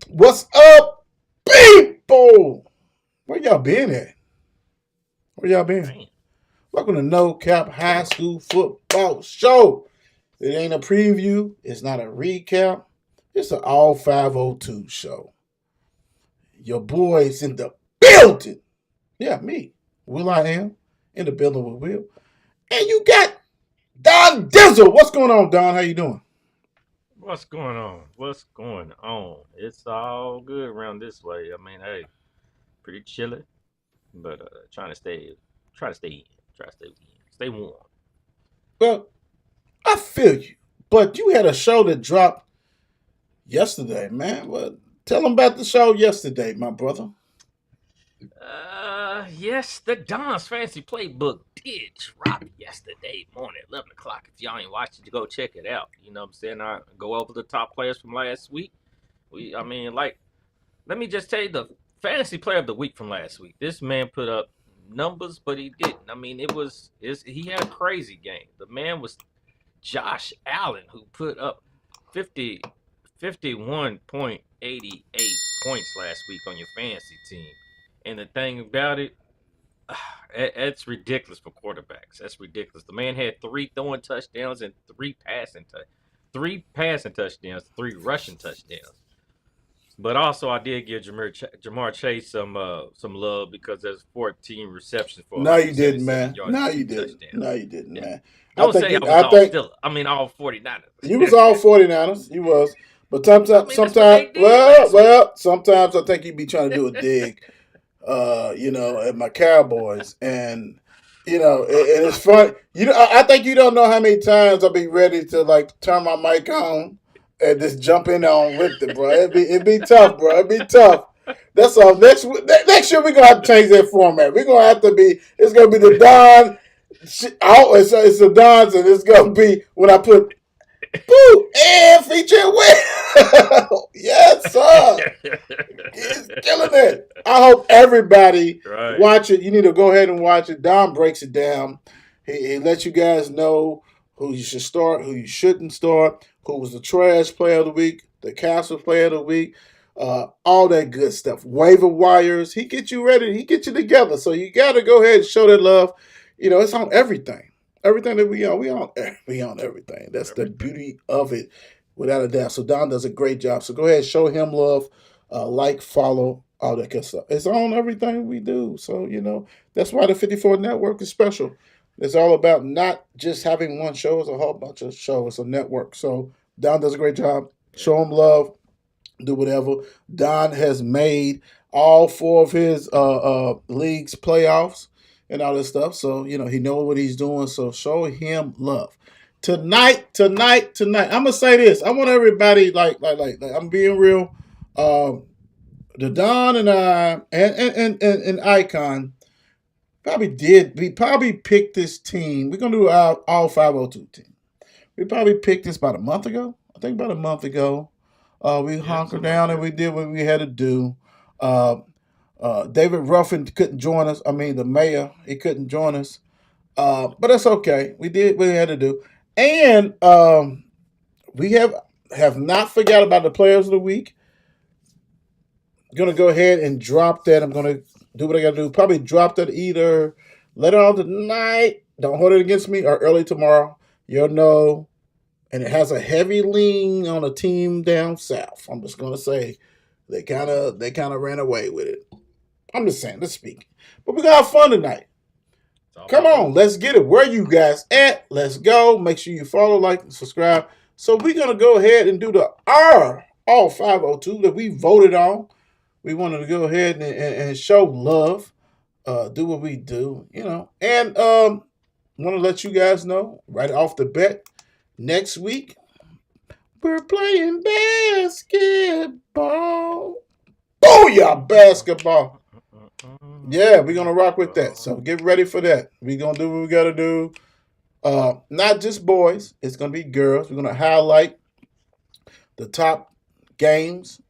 What's up, people? Where y'all been at? Where y'all been? Man, Welcome to No Cap High chilling. School Football Show. It ain't a preview. It's not a recap. It's an all 502 show. Your boys in the building. Yeah, me. Will I am in the building with Will. And you got Don Dizzle. What's going on, Don? How you doing? What's going on? What's going on? It's all good around this way. I mean, hey, pretty chilly, but trying to stay in, try to stay in, stay warm. Well, I feel you. But you had a show that dropped yesterday, man. Well, tell them about the show yesterday, my brother. Yes, the Don's Fancy Playbook did drop yesterday morning, 11 o'clock. If y'all ain't watched it, go check it out. You know what I'm saying? I go over the top players from last week. I mean, like, let me just tell you the fantasy player of the week from last week. This man put up numbers, but he didn't. I mean, he had a crazy game. The man was Josh Allen, who put up 50, 51.88 points last week on your fantasy team. And the thing about it, it's ridiculous for quarterbacks. That's ridiculous. The man had three throwing touchdowns and three passing touchdowns, three rushing touchdowns. But also, I did give Jamar Chase some love because there's 14 receptions for No, you didn't, 177 man. yards No, and you two didn't. touchdowns. No, you didn't, Yeah. man. I Don't think say you. I was I all think still. I mean, all 49ers. you was all 49ers. You was, but I sometimes, mean, that's what they did well, last week. sometimes I think you be trying to do a dig, at my Cowboys, and and it's fun. I think you don't know how many times I'll be ready to like turn my mic on and just jump in on with it, bro. It'd be tough, bro. It'd be tough. That's all. Next year we're gonna have to change that format. We're gonna have to be. It's gonna be the Don. It's the Dons, and it's gonna be when I put boo and feature Will. Yes, sir. He's killing it. I hope everybody Right. watch it. You need to go ahead and watch it. Don breaks it down. He lets you guys know who you should start, who you shouldn't start, who was the trash player of the week, the castle player of the week, all that good stuff. Waiver wires. He gets you ready. He gets you together. So you got to go ahead and show that love. It's on everything. Everything that we on everything. That's the Everything. beauty of it, without a doubt. So Don does a great job. So go ahead, show him love, like, follow, all that good stuff. It's on everything we do. So that's why the 54 Network is special. It's all about not just having one show; it's a whole bunch of shows. It's a network. So Don does a great job. Yeah. Show him love. Do whatever. Don has made all four of his leagues playoffs and all this stuff. So he knows what he's doing. So show him love. Tonight. I'm gonna say this. I want everybody like I'm being real. Um, the Don and I and Icon probably did. We probably picked this team. We're gonna do our all 502 team. We probably picked this about a month ago. I think about a month ago. We Yeah, hunkered something like down and that. we did what we had to do. Uh, David Ruffin couldn't join us. I mean, the mayor, he couldn't join us. But that's okay. We did what we had to do. And we have not forgot about the players of the week. Gonna go ahead and drop that. I'm gonna do what I gotta do. Probably drop that either later on tonight. Don't hold it against me, or early tomorrow. You'll know. And it has a heavy lean on a team down south. I'm just gonna say they kind of ran away with it. I'm just saying, let's speak. But we're gonna have fun tonight. It's all Come about on, football. let's get it. Where you guys at? Let's go. Make sure you follow, like, and subscribe. So we're gonna go ahead and do the R all 502 that we voted on. We wanted to go ahead and show love, do what we do, and want to let you guys know right off the bat. Next week we're playing basketball. Booyah, basketball. Yeah, we're gonna rock with that. So get ready for that. We're gonna do what we gotta do. Not just boys, it's gonna be girls. We're gonna highlight the top games,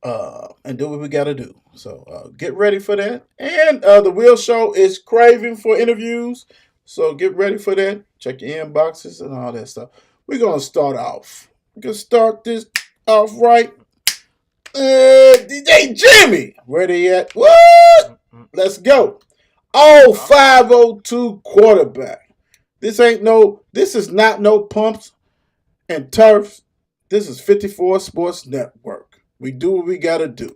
and do what we gotta do. So get ready for that. And the Wheel Show is craving for interviews. So get ready for that. Check your inboxes and all that stuff. We're gonna start off. We're gonna start this off right. DJ Jimmy, where they at? What? Let's go. All 502 quarterback. This is not no pumps and turfs. This is 54 Sports Network. We do what we gotta do.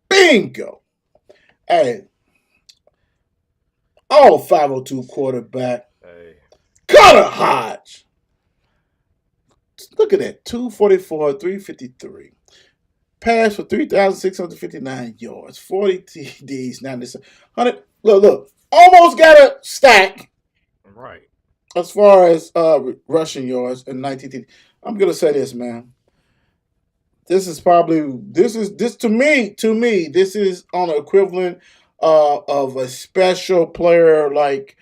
Bingo. Hey, all 502 quarterback. Hey. Carter Hodge. Look at that. 244, 353. Pass for 3,659 yards. 40 TDs, 100. Look. Almost got a stack. Right. As far as rushing yards and 19 TDs. I'm gonna say this, man. This is to me, this is on an equivalent of a special player. Like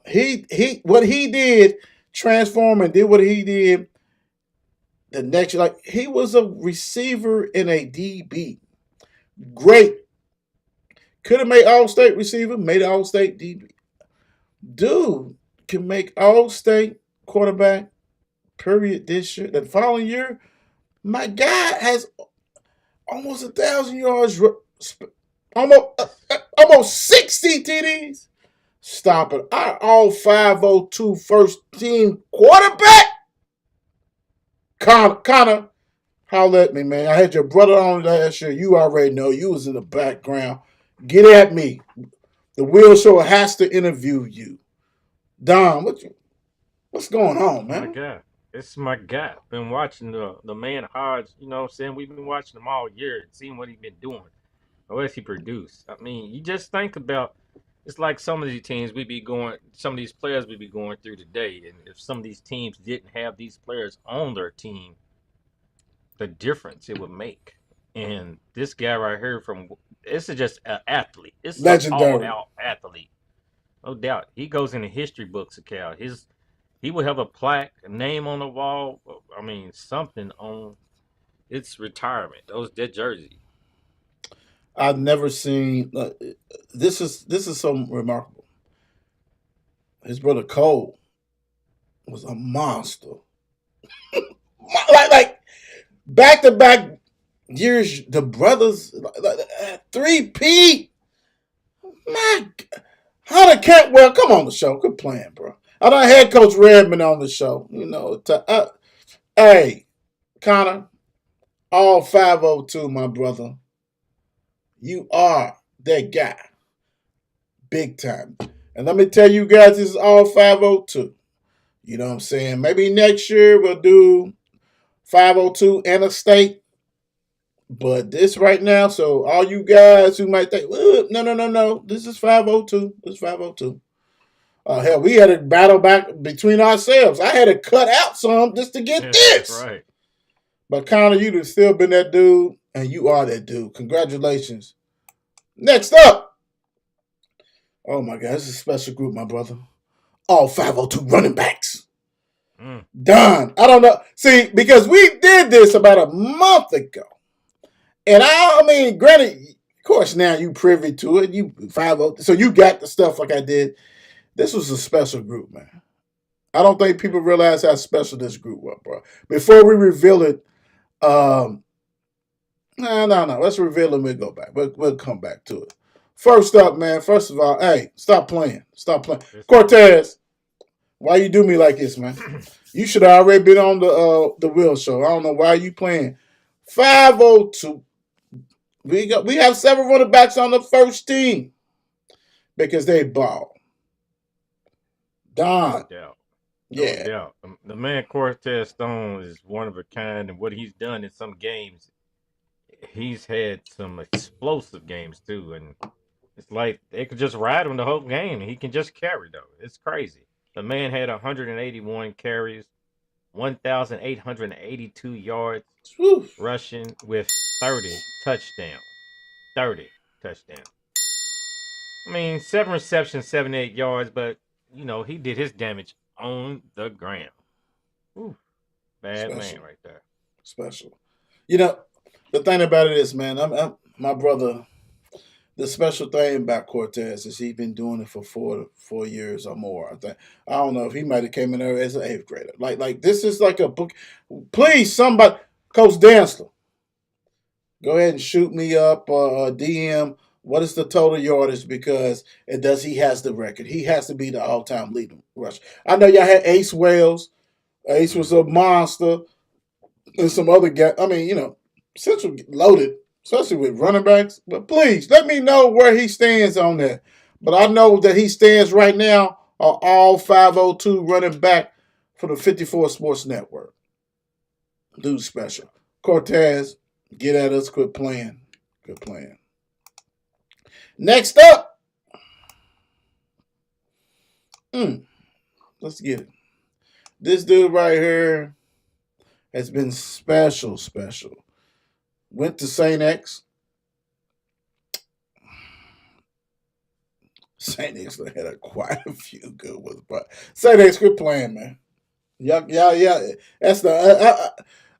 he what he did, transform and did what he did. The next, like he was a receiver in a DB. Great. Could have made All-State receiver, made All-State DB. Dude can make All-State quarterback, period, this year. The following year, my guy has almost 1,000 yards, almost 60 TDs. Stop it. Our all 502 first team quarterback. Connor, holler at me, man. I had your brother on last year. You already know. You was in the background. Get at me. The Will Show has to interview you. Don, what's going on, man? My God. It's my guy. Been watching the man Hodge, you know what I'm saying? We've been watching him all year and seeing what he's been doing. What has he produced? I mean, you just think about it's like some of these teams some of these players we be going through today. And if some of these teams didn't have these players on their team, the difference it would make. And this guy right here this is just an athlete. It's Legendary. an all-out athlete. No doubt. He goes in the history books of Cal. He would have a plaque, a name on the wall. I mean, something on its retirement. That jersey. I've never seen. This is so remarkable. His brother Cole was a monster. like back to back years, the brothers 3P. My Hunter Cantwell, come on the show. Good playing, bro. I done had Coach Redmond on the show. You know, hey, Connor, all 502, my brother. You are that guy. Big time. And let me tell you guys, this is all 502. You know what I'm saying? Maybe next year we'll do 502 and a state. But this right now, so all you guys who might think, no. This is 502. This is 502. Hell, we had a battle back between ourselves. I had to cut out some just to get this. That's right. But Connor, you'd have still been that dude, and you are that dude. Congratulations. Next up. Oh, my God. This is a special group, my brother. All 502 running backs. Done. I don't know. See, because we did this about a month ago. And I mean, granted, of course, now you privy to it. You 502. So you got the stuff like I did. This was a special group, man. I don't think people realize how special this group was, bro. Before we reveal it, no. Let's reveal it and we'll go back. We'll come back to it. First up, man. First of all, hey, stop playing. Stop playing. Cortez, why you do me like this, man? You should have already been on the Will Show. I don't know why you playing. 502. We have several running backs on the first team because they ball. Don. No doubt. Yeah. No doubt. The man Cortez Stone is one of a kind, and what he's done in some games, he's had some explosive games too, and it's like they could just ride him the whole game, and he can just carry though. It's crazy. The man had 181 carries, 1,882 yards rushing with 30 touchdowns. 30 touchdowns. I mean, 7 receptions, 78 yards, but you know, he did his damage on the ground. Ooh, bad man right there. Special. You know, the thing about it is, man, I'm my brother, the special thing about Cortez is he's been doing it for 4 years or more. I don't know if he might have came in there as an 8th grader. Like this is like a book. Please, somebody, Coach Dantzler, Go ahead and shoot me up DM. What is the total yardage? Because it does. He has the record. He has to be the all-time leading rush. I know y'all had Ace Wells. Ace was a Mm-hmm. monster, and some other guy. I mean, Central loaded, especially with running backs. But please let me know where he stands on that. But I know that he stands right now on all 502 running back for the 54 Sports Network. Dude special. Cortez, get at us. Quit playing. Quit playing. Next up, let's get it. This dude right here has been special, special. Went to St. X. St. X had quite a few good ones, but St. X, quit playing, man. Yeah. That's the.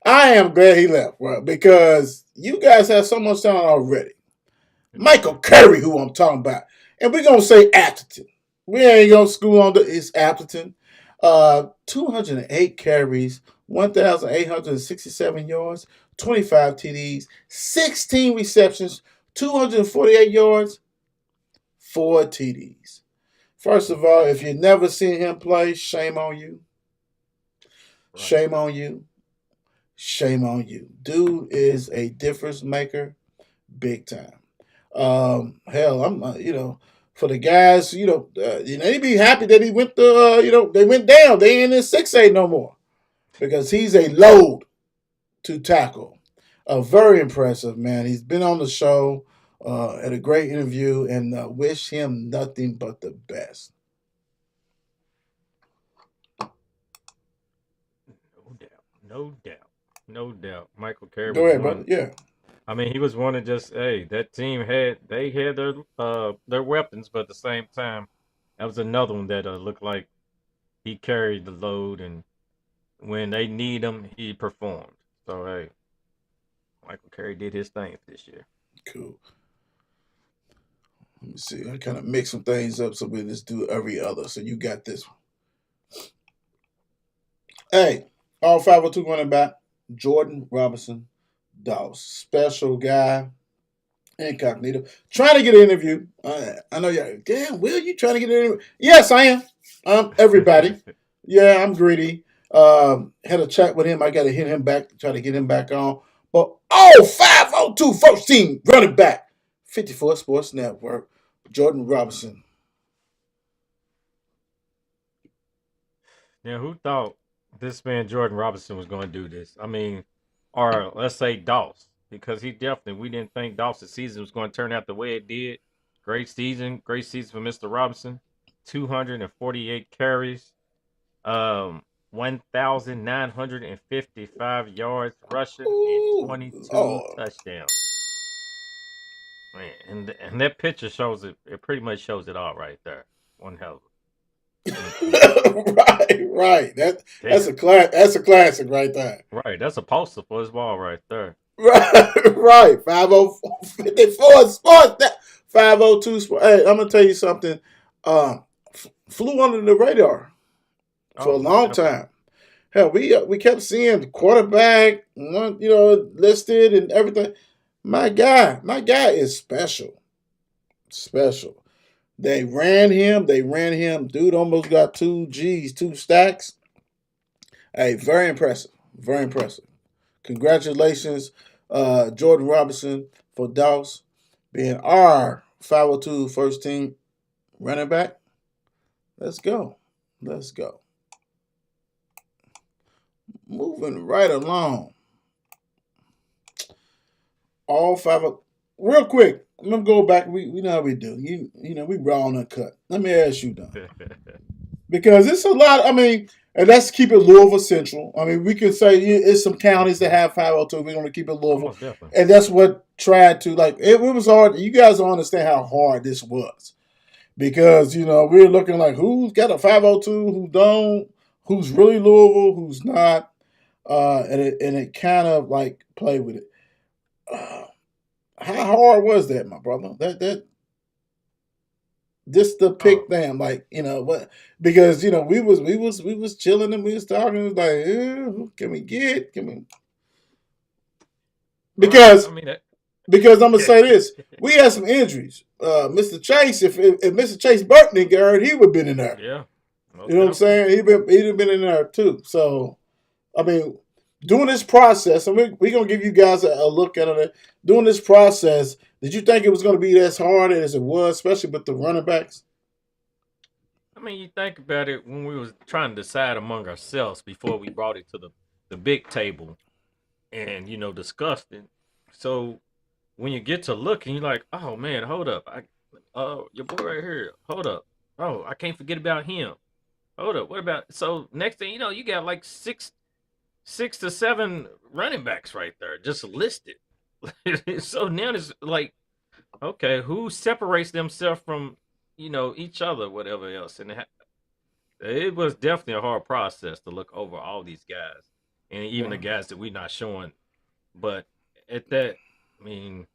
I am glad he left, bro, because you guys have so much talent already. Michael Curry, who I'm talking about, and we're gonna say Atherton. We ain't gonna school on it's Atherton. 208 carries, 1,867 yards, 25 TDs, 16 receptions, 248 yards, 4 TDs. First of all, if you've never seen him play, shame on you. Right. Shame on you. Shame on you. Dude is a difference maker, big time. Hell, I'm for the guys, they be happy that he went to they went down. They ain't in 6A no more because he's a load to tackle. Very impressive, man. He's been on the show, had a great interview, and wish him nothing but the best. No doubt. No doubt. No doubt. Michael Carey Go was ahead, brother. one. Yeah. I mean, he was one of just that team had their weapons, but at the same time, that was another one that looked like he carried the load, and when they need him, he performed. So hey, Michael Carey did his thing this year. Cool. Let me see. I kind of mix some things up so we just do every other. So you got this one. Hey, all 502 running back, Jordan Robinson Dawes. Special guy, incognito. Trying to get an interview. I know y'all, damn, Will, you trying to get an interview? Yes, I am. Everybody. Yeah, I'm greedy. Had a chat with him. I got to hit him back to try to get him back on. But 502 first team running back, 54 Sports Network, Jordan Robinson. Now, who thought this man Jordan Robinson was going to do this? I mean, or let's say Doss, because we didn't think Doss' season was going to turn out the way it did. Great season for Mr. Robinson. 248 carries, 1,955 yards rushing, and Ooh, 22 Lord. touchdowns. Man, and that picture shows it. It pretty much shows it all right there. One hell Right. That's damn. a class. That's a classic right there. Right, that's a poster for his ball right there. Right. 504 sports. 502 sports. Hey, I'm gonna tell you something. Flew under the radar for Oh, a most long definitely. time. Hell, we kept seeing the quarterback, listed and everything. My guy is special, special. They ran him. They ran him. Dude almost got 2 G's, 2 stacks. Hey, very impressive. Very impressive. Congratulations, Jordan Robinson, for Doss being our 502 first team running back. Let's go. Let's go. Moving right along. All five of real quick. I'm gonna go back. We know how we do. We raw and uncut. Let me ask you, Don, because it's a lot. I mean, and let's keep it Louisville Central. I mean, we can say it's some counties that have 502. We're going to keep it Louisville, Almost definitely. and that's what tried to like. It was hard. You guys don't understand how hard this was because we're looking like who's got a 502, who don't, who's really Louisville, who's not, and it kind of like play with it. How hard was that, my brother? That just to pick Oh, them, like what? Because we was chilling and we was talking. It was like, who can we get? Can we? right. I Because mean that. Because I'm gonna say this: we had some injuries. Mr. Chase, if Mr. Chase Burton didn't get hurt, he would have been in there. Yeah, You most know what I'm definitely. saying? He'd have been in there too. So I mean, doing this process, and we're gonna give you guys a look at it. Doing this process, did you think it was gonna be as hard as it was, especially with the running backs? I mean, you think about it when we was trying to decide among ourselves before we brought it to the big table and discussed it. So when you get to looking, you're like, oh man, hold up, your boy right here, hold up, oh I can't forget about him. Hold up, what about so next thing you know, you got like six to seven running backs right there just listed. So now it's like, okay, who separates themselves from each other, whatever else, and it was definitely a hard process to look over all these guys, and even the Wow. guys that we're not showing. But at that, I mean,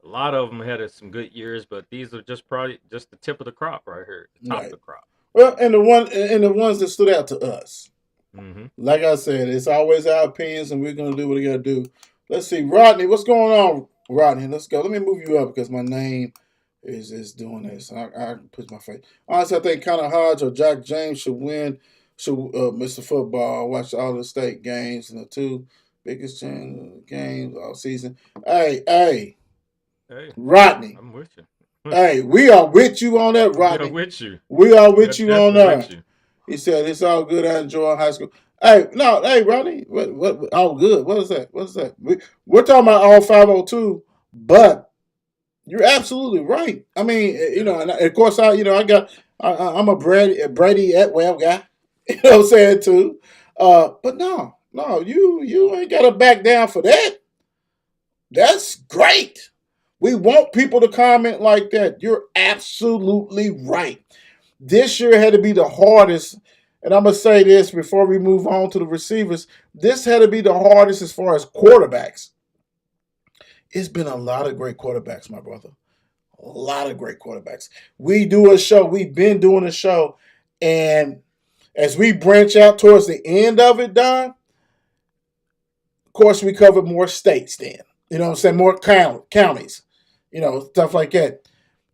a lot of them had some good years, but these are just probably just the tip of the crop right here, the top of Right. the crop. Well, and the ones that stood out to us, Mm-hmm. like I said, it's always our opinions, and we're gonna do what we gotta do. Let's see, Rodney, what's going on, Rodney? Let's go. Let me move you up because my name is doing this. I put my face. Honestly, I think Connor Hodge or Jack James should win. Should Mr. Football watch all the state games and the two biggest games all season. Hey, Hey, Rodney. I'm with you. Hey, we are with you on that, We are Rodney. with you. We are We are with you on definitely with that. you. He said it's all good. I enjoy high school. Hey, no, hey, Rodney, what all good? What is that? What's that? We're talking about all 502, but you're absolutely right. I mean, Yeah. and of course, I'm a Brady Etwell guy. You know what I'm saying too. But no, you ain't got to back down for that. That's great. We want people to comment like that. You're absolutely right. This year had to be the hardest. And I'm going to say this before we move on to the receivers. This had to be the hardest as far as quarterbacks. It's been a lot of great quarterbacks, my brother. A lot of great quarterbacks. We do a show. We've been doing a show. And as we branch out towards the end of it, Don, of course, we covered more states then. You know what I'm saying? More counties, stuff like that.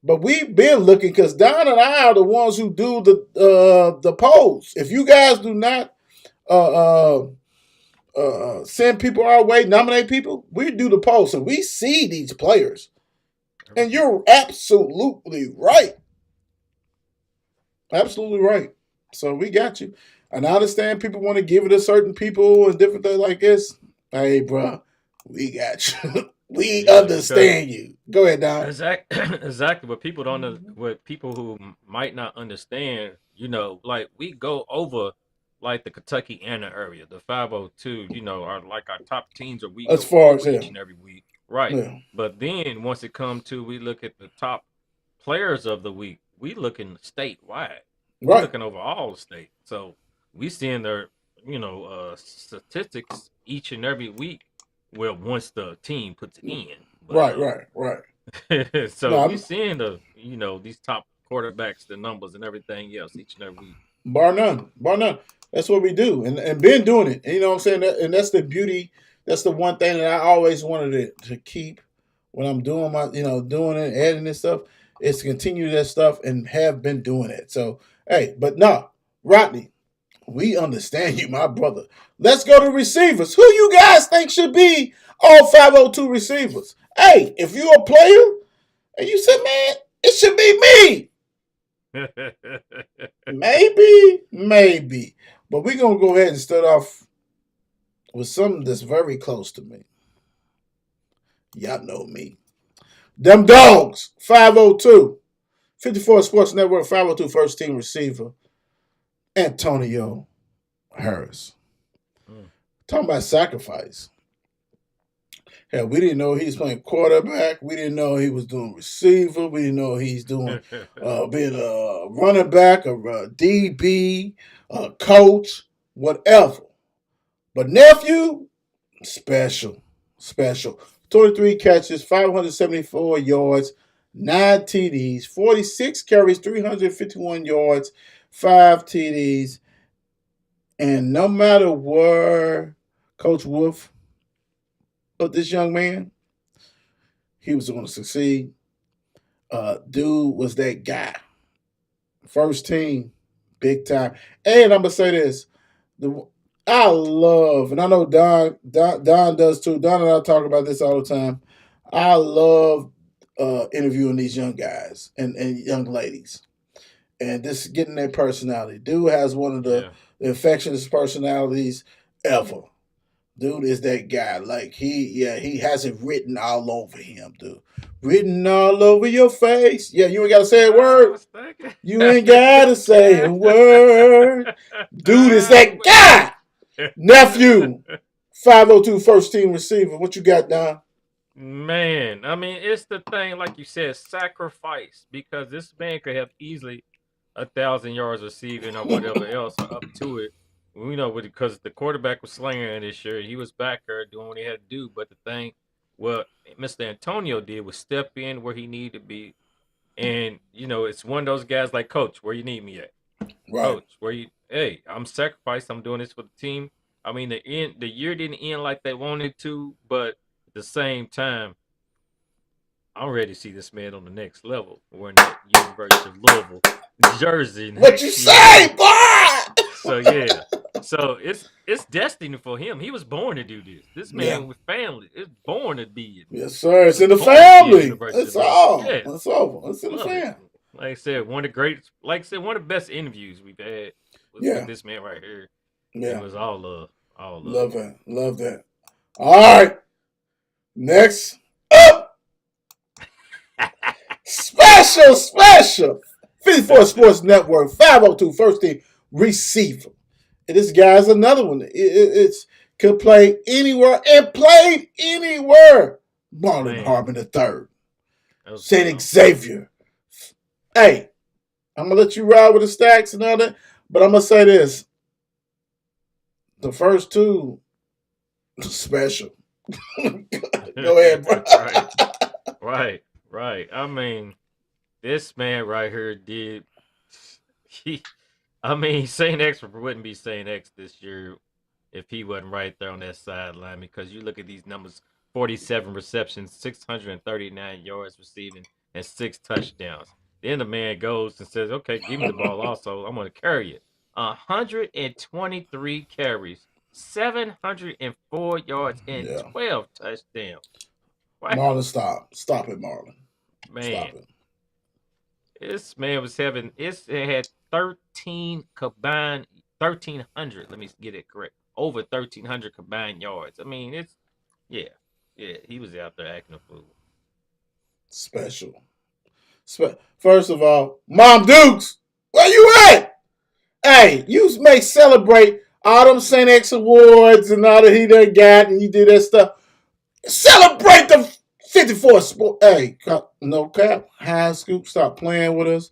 But we've been looking because Don and I are the ones who do the polls. If you guys do not uh, send people our way, nominate people, we do the polls, and we see these players. And you're absolutely right. Absolutely right. So we got you. And I understand people want to give it to certain people and different things like this. Hey, bro, we got you. We Yeah, because understand you. Go ahead, Don. exactly what people don't what people who might not understand, like we go over like the Kentucky Anna area, the 502, are like our top teams that we As go far as over yeah, each and every week. Right. yeah, But then once it comes to we look at the top players of the week, we looking statewide. We right, looking over all the state. So we seeing their, statistics each and every week. Well, once the team puts it in, but right. so No, we seeing these top quarterbacks, the numbers and everything else each and every week. bar none, bar none. That's what we do, and been doing it. And you know what I'm saying? And that's the beauty. That's the one thing that I always wanted to keep when I'm doing my, doing it, adding this stuff, is to continue that stuff and have been doing it. So hey, but no, Rodney, we understand you, my brother. Let's go to receivers. Who you guys think should be all 502 receivers? Hey, if you're a player and you said, man, it should be me. Maybe. But we're going to go ahead and start off with something that's very close to me. Y'all know me. Them dogs, 502. 54 Sports Network, 502 first team receiver, Antonio Harris. Mm. Talking about sacrifice. Hell, we didn't know he was playing quarterback. We didn't know he was doing receiver. We didn't know he's doing being a running back, a DB, a coach, whatever. But nephew, special. 23 catches, 574 yards, 9 TDs, 46 carries, 351 yards, 5 TDs. And no matter where Coach Wolf put this young man, he was going to succeed. Dude was that guy. First team, big time. And I'm gonna say this: the I love, and I know Don does too. Don and I talk about this all the time. I love interviewing these young guys and young ladies, and this getting their personality. Dude has one of the Yeah. infectious personalities ever. Dude is that guy. Like he has it written all over him, dude. Written all over your face. Yeah, you ain't gotta say a I word. was thinking. You ain't gotta say a word. Dude is that guy. Nephew, 502 first team receiver. What you got, Don? Man, I mean, it's the thing, like you said, sacrifice, because this man could have easily 1,000 yards receiving or whatever else or up to it. We know because the quarterback was slinging this year. He was back there doing what he had to do. But the thing, what Mr. Antonio did was step in where he needed to be. And, it's one of those guys like, Coach, where you need me at? Right. Coach, hey, I'm sacrificed. I'm doing this for the team. I mean, the year didn't end like they wanted to, but at the same time, I'm ready to see this man on the next level. Wearing that University of Louisville jersey What you next say, year. boy? So yeah, so it's destiny for him. He was born to do this. This Yeah. man with family is born to be it. Yes, sir. It's Was in the born to be at family. University That's of Louisville. all. Yeah, That's over. It's in the love it. family. Like I said, one of the greatest. Like I said, one of the best interviews we've had with Yeah. this man right here. It Yeah. was all love, all love. Love that. Love that. All right. Next up, special 54 Sports Network 502 first team receiver. And this guy's another one. It's could play anywhere and played anywhere. Marlon Man, Harbin III. that was St. Xavier. Hey, I'm gonna let you ride with the stacks and all that, but I'm gonna say this: the first two special. Go ahead, bro. right. I mean, this man right here did. He, I mean, Saint X wouldn't be Saint X this year if he wasn't right there on that sideline. Because you look at these numbers: 47 receptions, 639 yards receiving, and 6 touchdowns. Then the man goes and says, "Okay, give me the ball. Also, I'm going to carry it." 123 carries, 704 yards, and Yeah. 12 touchdowns. Wow, Marlon, stop it, Marlon. man. Stop it. This man was having it had 13 combined 1,300. Let me get it correct. Over 1,300 combined yards. I mean, yeah. He was out there acting a fool. Special. First of all, Mom Dukes, where you at? Hey, you may celebrate all them St. X awards and all that he done got, and you did that stuff. Celebrate the 54 sport. Hey, no cap. High scoop, stop playing with us.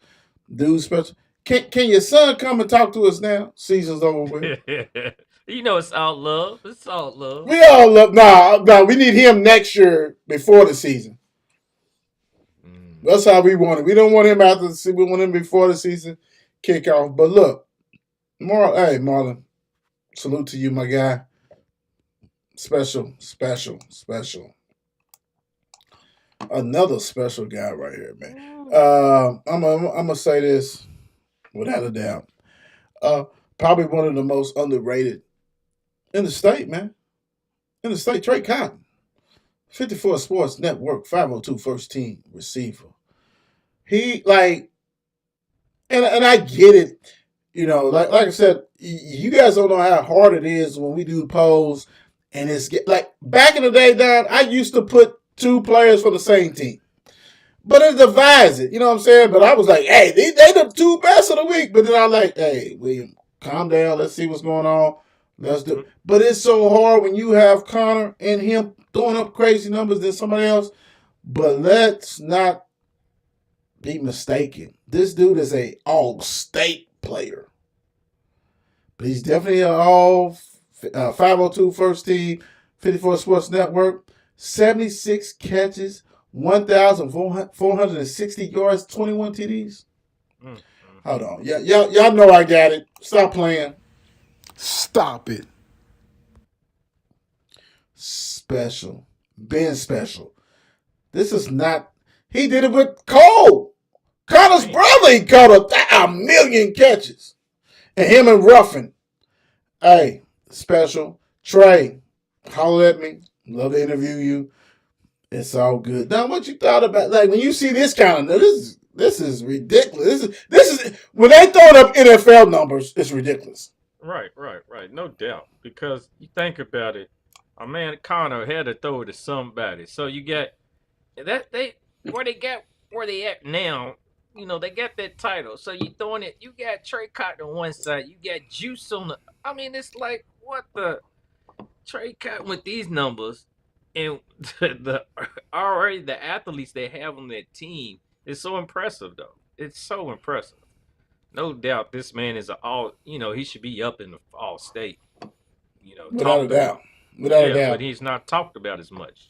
Dude, special. Can your son come and talk to us now? Season's over with. It's all love. It's all love. We all love. Nah, we need him next year before the season. That's how we want it. We don't want him after the season. We want him before the season kickoff. But look, Marlon, salute to you, my guy. Special. Another special guy right here, man. I'm gonna say this without a doubt. Probably one of the most underrated in the state, man. In the state, Trey Cotton. 54 Sports Network, 502 first team receiver. He and I get it. Like I said, you guys don't know how hard it is when we do polls, and it's like back in the day, Don. I used to put two players for the same team, but it divides it. You know what I'm saying? But I was like, hey, they the two best of the week. But then I'm like, hey, William, calm down. Let's see what's going on. Let's do. Mm-hmm. But it's so hard when you have Connor and him throwing up crazy numbers than somebody else. But let's not be mistaken. This dude is a all-state player. But he's definitely an all 502 first team, 54 Sports Network, 76 catches, 1,460 yards, 21 TDs. Hold on. Y'all know I got it. Stop playing. Stop it. Special. Been special. This is not. He did it with Cole. Connor's Man, brother, he caught a million catches. And him and Ruffin. Hey, special. Trey, holler at me. Love to interview you. It's all good. Now, what you thought about, like, when you see this kind of, this is ridiculous. This is when they throw up NFL numbers, it's ridiculous. right. No doubt. Because you think about it, a man Connor had to throw it to somebody. So you get that where they at now. You know, they got that title. So you throwing it. You got Trey Cotton on one side. You got Juice on the. I mean, it's like what the Trey Cotton with these numbers, and the already the athletes they have on that team is so impressive though. It's so impressive. No doubt, this man is a all. You know, he should be up in the all state. You know, Without a talked about. doubt. Without a Yeah, but doubt. he's not talked about as much.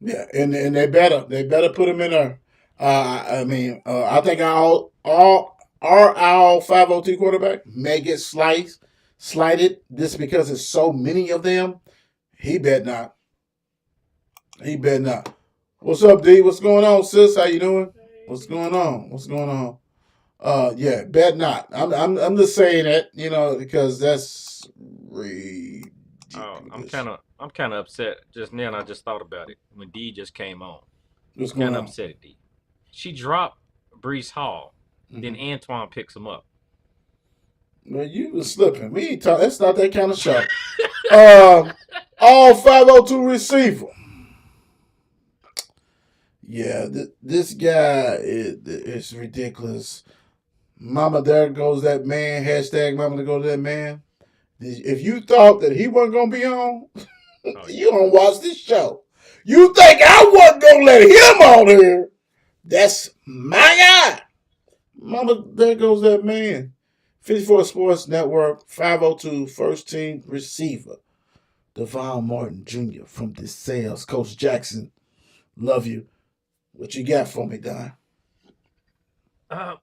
Yeah, and they better put him in there. I think our 502 quarterback may get slighted just because it's so many of them. He bet not. He bet not. What's up, D? What's going on, sis? How you doing? What's going on? What's going on? Yeah, bet not. I'm just saying that, because that's Oh, ridiculous. I'm kind of upset just now. And I just thought about it when D just came on. What's going Kind of on? upset at D. She dropped Brees Hall, then Mm-hmm. Antoine picks him up. Well, you was slipping. We ain't talk. That's not that kind of show. Um, all 502 receiver. Yeah, this guy is ridiculous. Mama, there goes that man. Hashtag Mama, there goes that man. If you thought that he wasn't gonna be on, Oh you yeah, don't watch this show. You think I wasn't gonna let him on here? That's my guy. Mama, there goes that man. 54 Sports Network, 502 first team receiver. Devon Martin Jr. from DeSales. Coach Jackson, love you. What you got for me, Don? uh,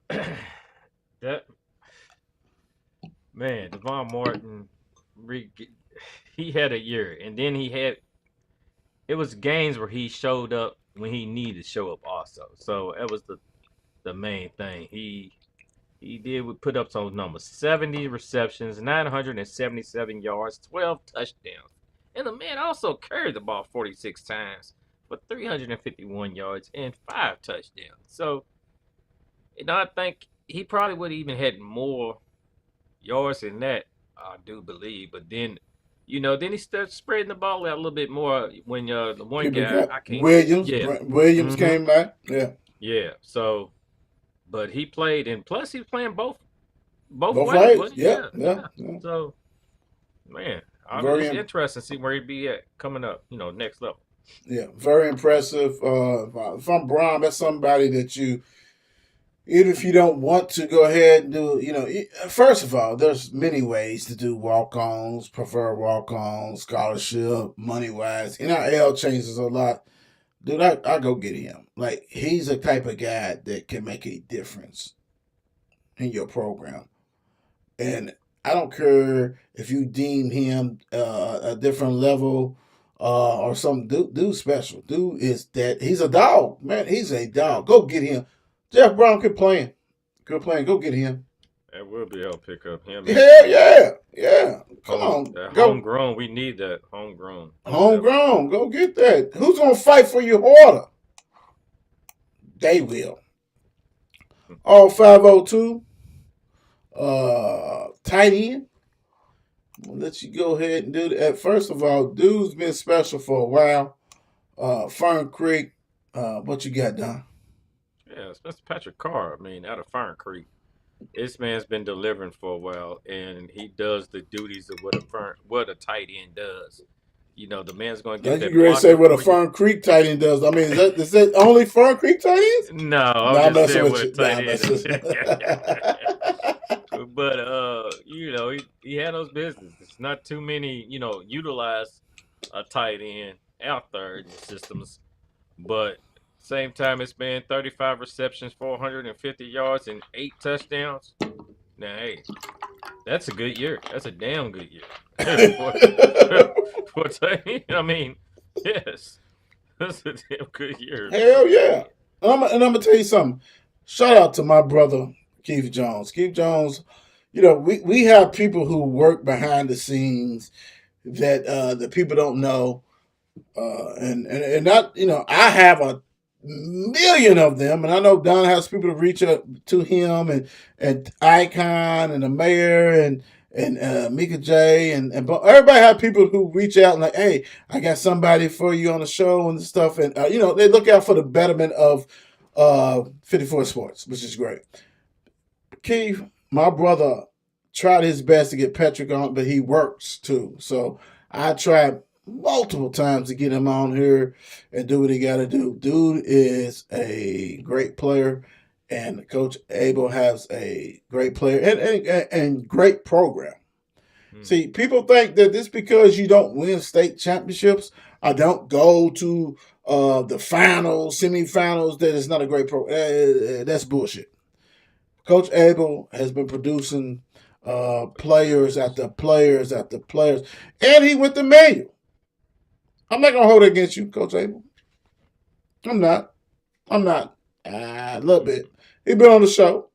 that man, Devon Martin, he had a year, and then he had it was games where he showed up when he needed to show up also. So that was the main thing. He did put up those numbers: 70 receptions, 977 yards, 12 touchdowns, and the man also carried the ball 46 times for 351 yards and 5 touchdowns. So, I think he probably would have even had more yards than that. I do believe, but then. Then he started spreading the ball out a little bit more when the one People guy got I can't. Williams. Yeah. Williams Mm-hmm. came back. Yeah, Yeah. So, but he played, and plus he was playing both both ways, ways. wasn't he? Yeah, Yeah, yeah, yeah. yeah. So, man, Very, it's interesting to see where he'd be at coming up. Next level. yeah, very impressive. From Brown, that's somebody that even if you don't want to go ahead and do, first of all, there's many ways to do walk-ons, prefer walk-ons, scholarship, money-wise. NIL changes a lot. Dude, I go get him. Like, he's the type of guy that can make a difference in your program. And I don't care if you deem him a different level or something. Dude special. Dude is that. He's a dog, man. He's a Yeah, dog. Go get him. Jeff Brown, quit playing. Quit playing. Go get him. and we'll be able to pick up him and Yeah, yeah, yeah. Come on. that Go. homegrown. We need that homegrown. Most definitely. Homegrown. Go get that. Who's going to fight for you harder? They will. All 502. Tight end. I'll let you go ahead and do that. First of all, dude's been special for a while. Fern Creek. What you got, Don? Yeah, it's Mr. Patrick Carr. I mean, out of Fern Creek, this man's been delivering for a while, and he does the duties of what a tight end does. The man's going to Now get you that ready to say blocking what a for you. Fern Creek tight end does? I mean, is that only Fern Creek tight ends? No, No, I'm I'm just messing saying with what a you. No, tight I'm end messing is. with you. But he handles business. It's not too many, utilize a tight end out there in the systems. But same time, it's been 35 receptions, 450 yards, and 8 touchdowns. Now, hey, that's a good year. That's a damn good year. for, for tight end. I mean, yes. That's a damn good year. Hell yeah. And I'm gonna tell you something. Shout out to my brother Keith Jones. Keith Jones, we have people who work behind the scenes that the people don't know. And not, I have a million of them, and I know Don has people to reach out to him, and Icon and the mayor and Mika J but everybody have people who reach out and like, hey, I got somebody for you on the show and stuff, and they look out for the betterment of 54 Sports, which is great. Keith, my brother, tried his best to get Patrick on, but he works too. So I tried multiple times to get him on here and do what he got to do. Dude is a great player, and Coach Abel has a great player and great program. See, people think that just because you don't win state championships or don't go to the finals, semifinals, that it's not a great program. That's bullshit. Coach Abel has been producing players after players after players, and he went to Manual. I'm not gonna hold it against you, Coach Abel. I'm not. A little bit. He's been on the show,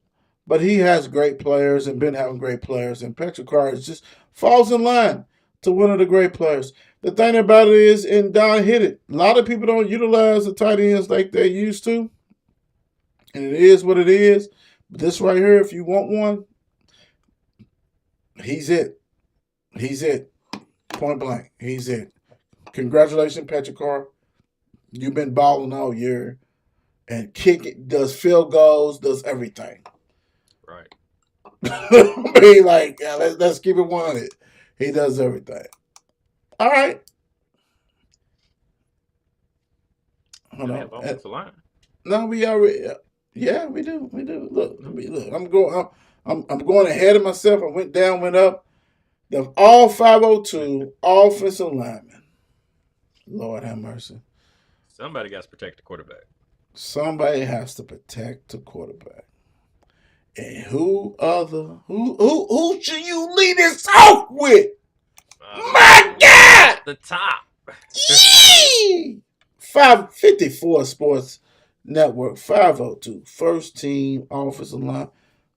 but he has great players and been having great players. And Patrick Carr just falls in line to one of the great players. The thing about it is, and Don hit it, a lot of people don't utilize the tight ends like they used to. And it is what it is. But this right here, if you want one, he's it. He's it. Point blank. He's it. Congratulations, Patrick Carr. You've been balling all year. And does field goals, does everything. Right. I mean, like, yeah, let's keep it 100. He does everything. All right. Hold on. Offensive line. No, we already. Yeah, we do. Look. I'm going ahead of myself. I went down, went up. The all 502 offensive linemen. Lord have mercy. Somebody got to protect the quarterback. Somebody has to protect the quarterback. And who should you lead this off with? My God! The top. 554 Sports Network 502 first team offensive line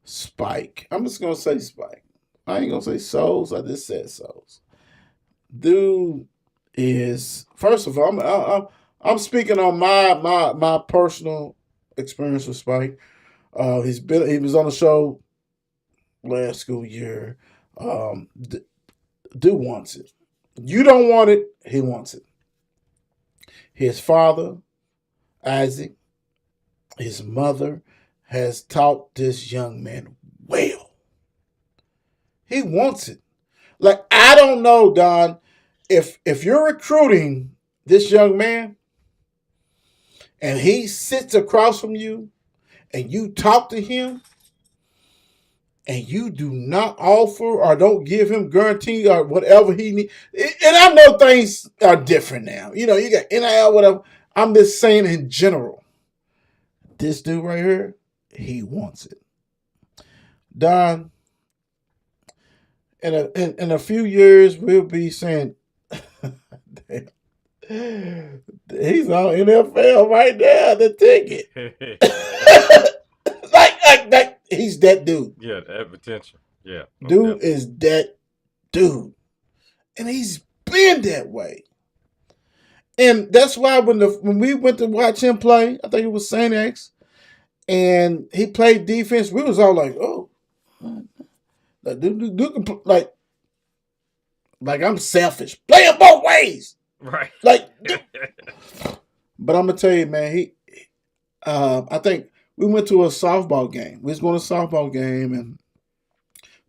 Spike. I'm just gonna say Spike. I ain't gonna say Souls. I just said Souls. Dude is, first of all, I'm speaking on my personal experience with Spike. He was on the show last school year. Dude wants it. You don't want it. He wants it. His father, Isaac, his mother, has taught this young man well. He wants it. Like, I don't know, Don, if you're recruiting this young man and he sits across from you and you talk to him and you do not offer or don't give him guarantee or whatever he needs. And I know things are different now. You got NIL, whatever. I'm just saying in general. This dude right here, he wants it. Don, in a few years, we'll be saying, damn, he's on NFL right now, the ticket. like he's that dude. Yeah, that potential. Yeah. Dude is that dude. And he's been that way. And that's why when we went to watch him play, I think it was St. X, and he played defense, we was all like, oh, dude, like I'm selfish. Play him both ways. Right. Like, but I'm gonna tell you, man, I think we went to a softball game. We was going to a softball game, and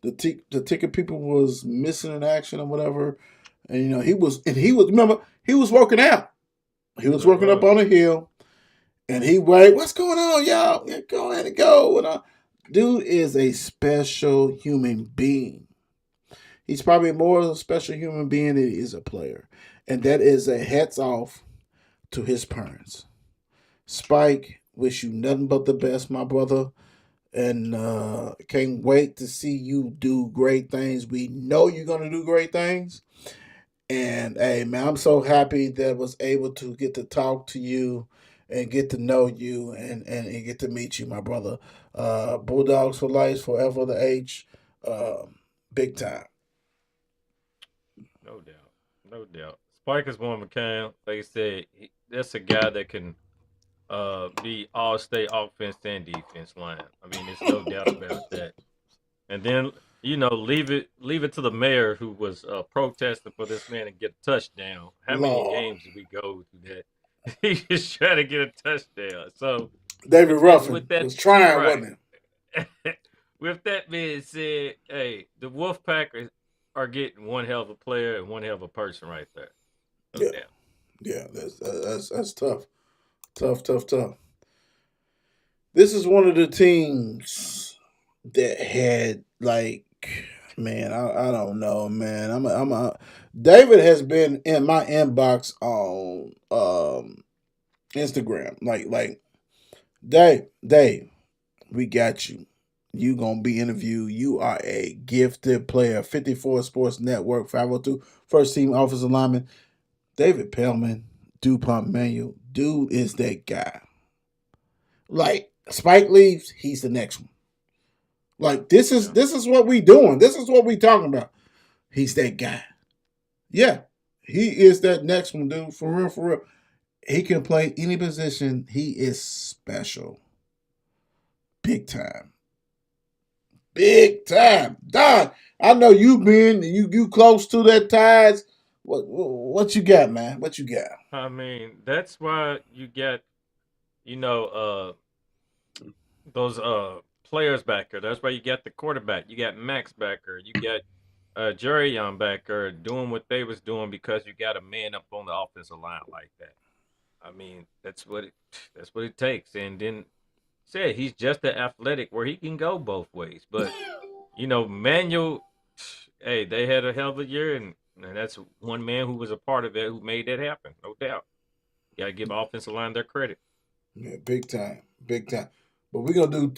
the ticket people was missing in action or whatever. And he was remember, he was working out. He was working up on a hill, and he wait, what's going on, y'all? Yeah, go ahead and go. And dude is a special human being. He's probably more of a special human being than he is a player. And that is a hats off to his parents. Spike, wish you nothing but the best, my brother. And can't wait to see you do great things. We know you're going to do great things. And hey, man, I'm so happy that I was able to get to talk to you and get to know you and get to meet you, my brother. Bulldogs for life, forever the H. Uh, Big time. No doubt. No doubt. Spike is one of a kind. Like I said, that's a guy that can be all state offense and defense line. I mean, there's no doubt about that. And then leave it to the mayor who was protesting for this man to get a touchdown. How many Law. games did we go through that? He just trying to get a touchdown. So David with that, Ruffin with that, was trying, right. wasn't With that being said, hey, the Wolfpackers are getting one hell of a player and one hell of a person right there. No he? Yeah, doubt. yeah. That's tough, tough, tough, tough. This is one of the teams that had like, man, I don't know, man. David has been in my inbox on Instagram, like Dave, we got you. You gonna be interviewed. You are a gifted player. 54 Sports Network, 502, first team offensive lineman. David Pellman, DuPont Manual. Dude is that guy. Like Spike leaves, he's the next one. Like Yeah. this is what we doing. This is what we talking about. He's that guy. Yeah. He is that next one, dude. For real, for real. He can play any position. He is special. Big time. Big time. Don, I know you been you close to that ties. What you got, man? What you got? I mean, that's why you get, you know, those players back there. That's why you got the quarterback. You got Max backer. You got Jerry Young backer doing what they was doing because you got a man up on the offensive line like that. I mean, that's what it takes. And then said he's just that athletic where he can go both ways. But Manuel, hey, they had a hell of a year, and that's one man who was a part of it who made that happen, no doubt. Got to give offensive line their credit. Yeah, big time. Big time. But we're gonna do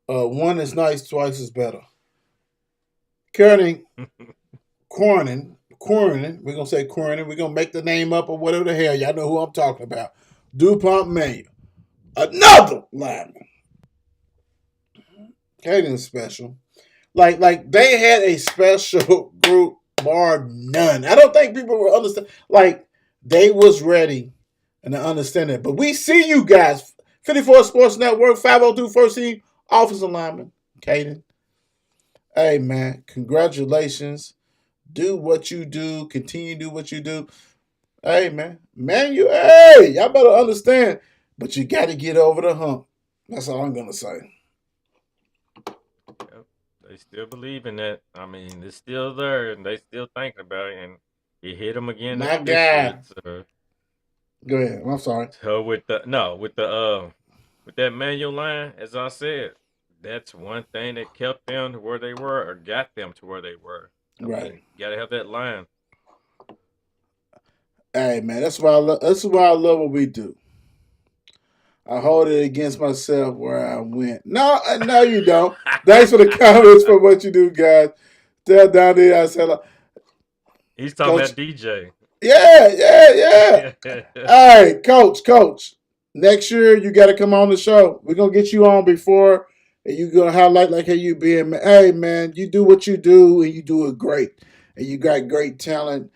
one is nice, twice is better. Corning, Corning. We're gonna say Corning. We're gonna make the name up or whatever the hell. Y'all know who I'm talking about. DuPont Manual. Another lineman. Caden's special. Like they had a special group bar none. I don't think people will understand. Like they was ready and I understand it. But we see you guys. 54 Sports Network, 502 First Team Offensive Lineman. Caden. Hey man, congratulations. Do what you do. Continue to do what you do. Hey man, y'all better understand. But you got to get over the hump. That's all I'm gonna say. Yep. They still believe in that. I mean, it's still there, and they still thinking about it. And you hit them again My officially. guy. So, Go ahead. I'm sorry. so with that manual line, as I said, that's one thing that kept them to where they were, or got them to where they were. I Right. mean, you gotta have that line. Hey man, that's why I love what we do. I hold it against myself where I went. No, no, you don't. Thanks for the comments for what you do, guys. Tell down there I said, He's talking Coach. about DJ. Yeah. All right, Coach. Next year you got to come on the show. We're gonna get you on before, and you gonna highlight like how you being. Hey man, you do what you do, and you do it great, and you got great talent,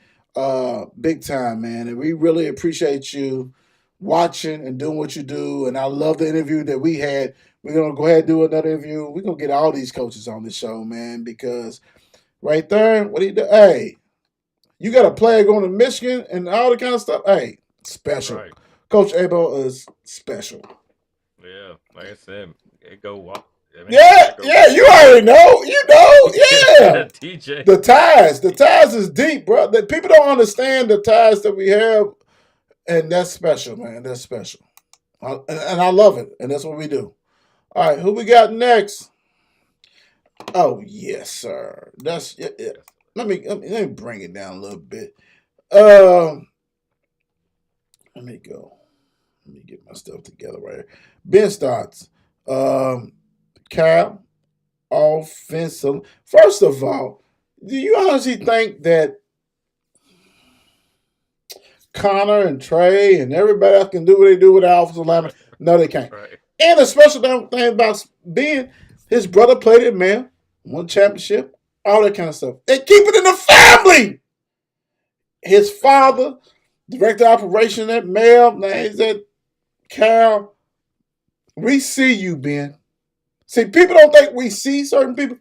big time, man. And we really appreciate you watching and doing what you do. And I love the interview that we had. We're gonna go ahead and do another interview. We're gonna get all these coaches on the show, man, because right there, what do you do? Hey, you got a player going to Michigan and all the kind of stuff. Hey, special. Right. Coach Abel is special. Yeah. Like I said, it go walk. I mean, Yeah, I go yeah, you already know. You know, yeah. TJ. The ties is deep, bro. That people don't understand the ties that we have, and that's special, man. That's special, and I love it, and that's what we do. All right, who we got next? Oh yes, sir. That's yeah, yeah. Yes. Let me bring it down a little bit. Um, let me go. Let me get my stuff together right here. Ben starts. Um, Kyle, offensive. First of all, do you honestly think that Connor and Trey and everybody else can do what they do with the offensive linemen. No, they can't. Right. And the special thing about Ben, his brother played it, man. Won championship, all that kind of stuff. They keep it in the family. His father, director of operation at Mel, name's that Cal. We see you, Ben. See, people don't think we see certain people.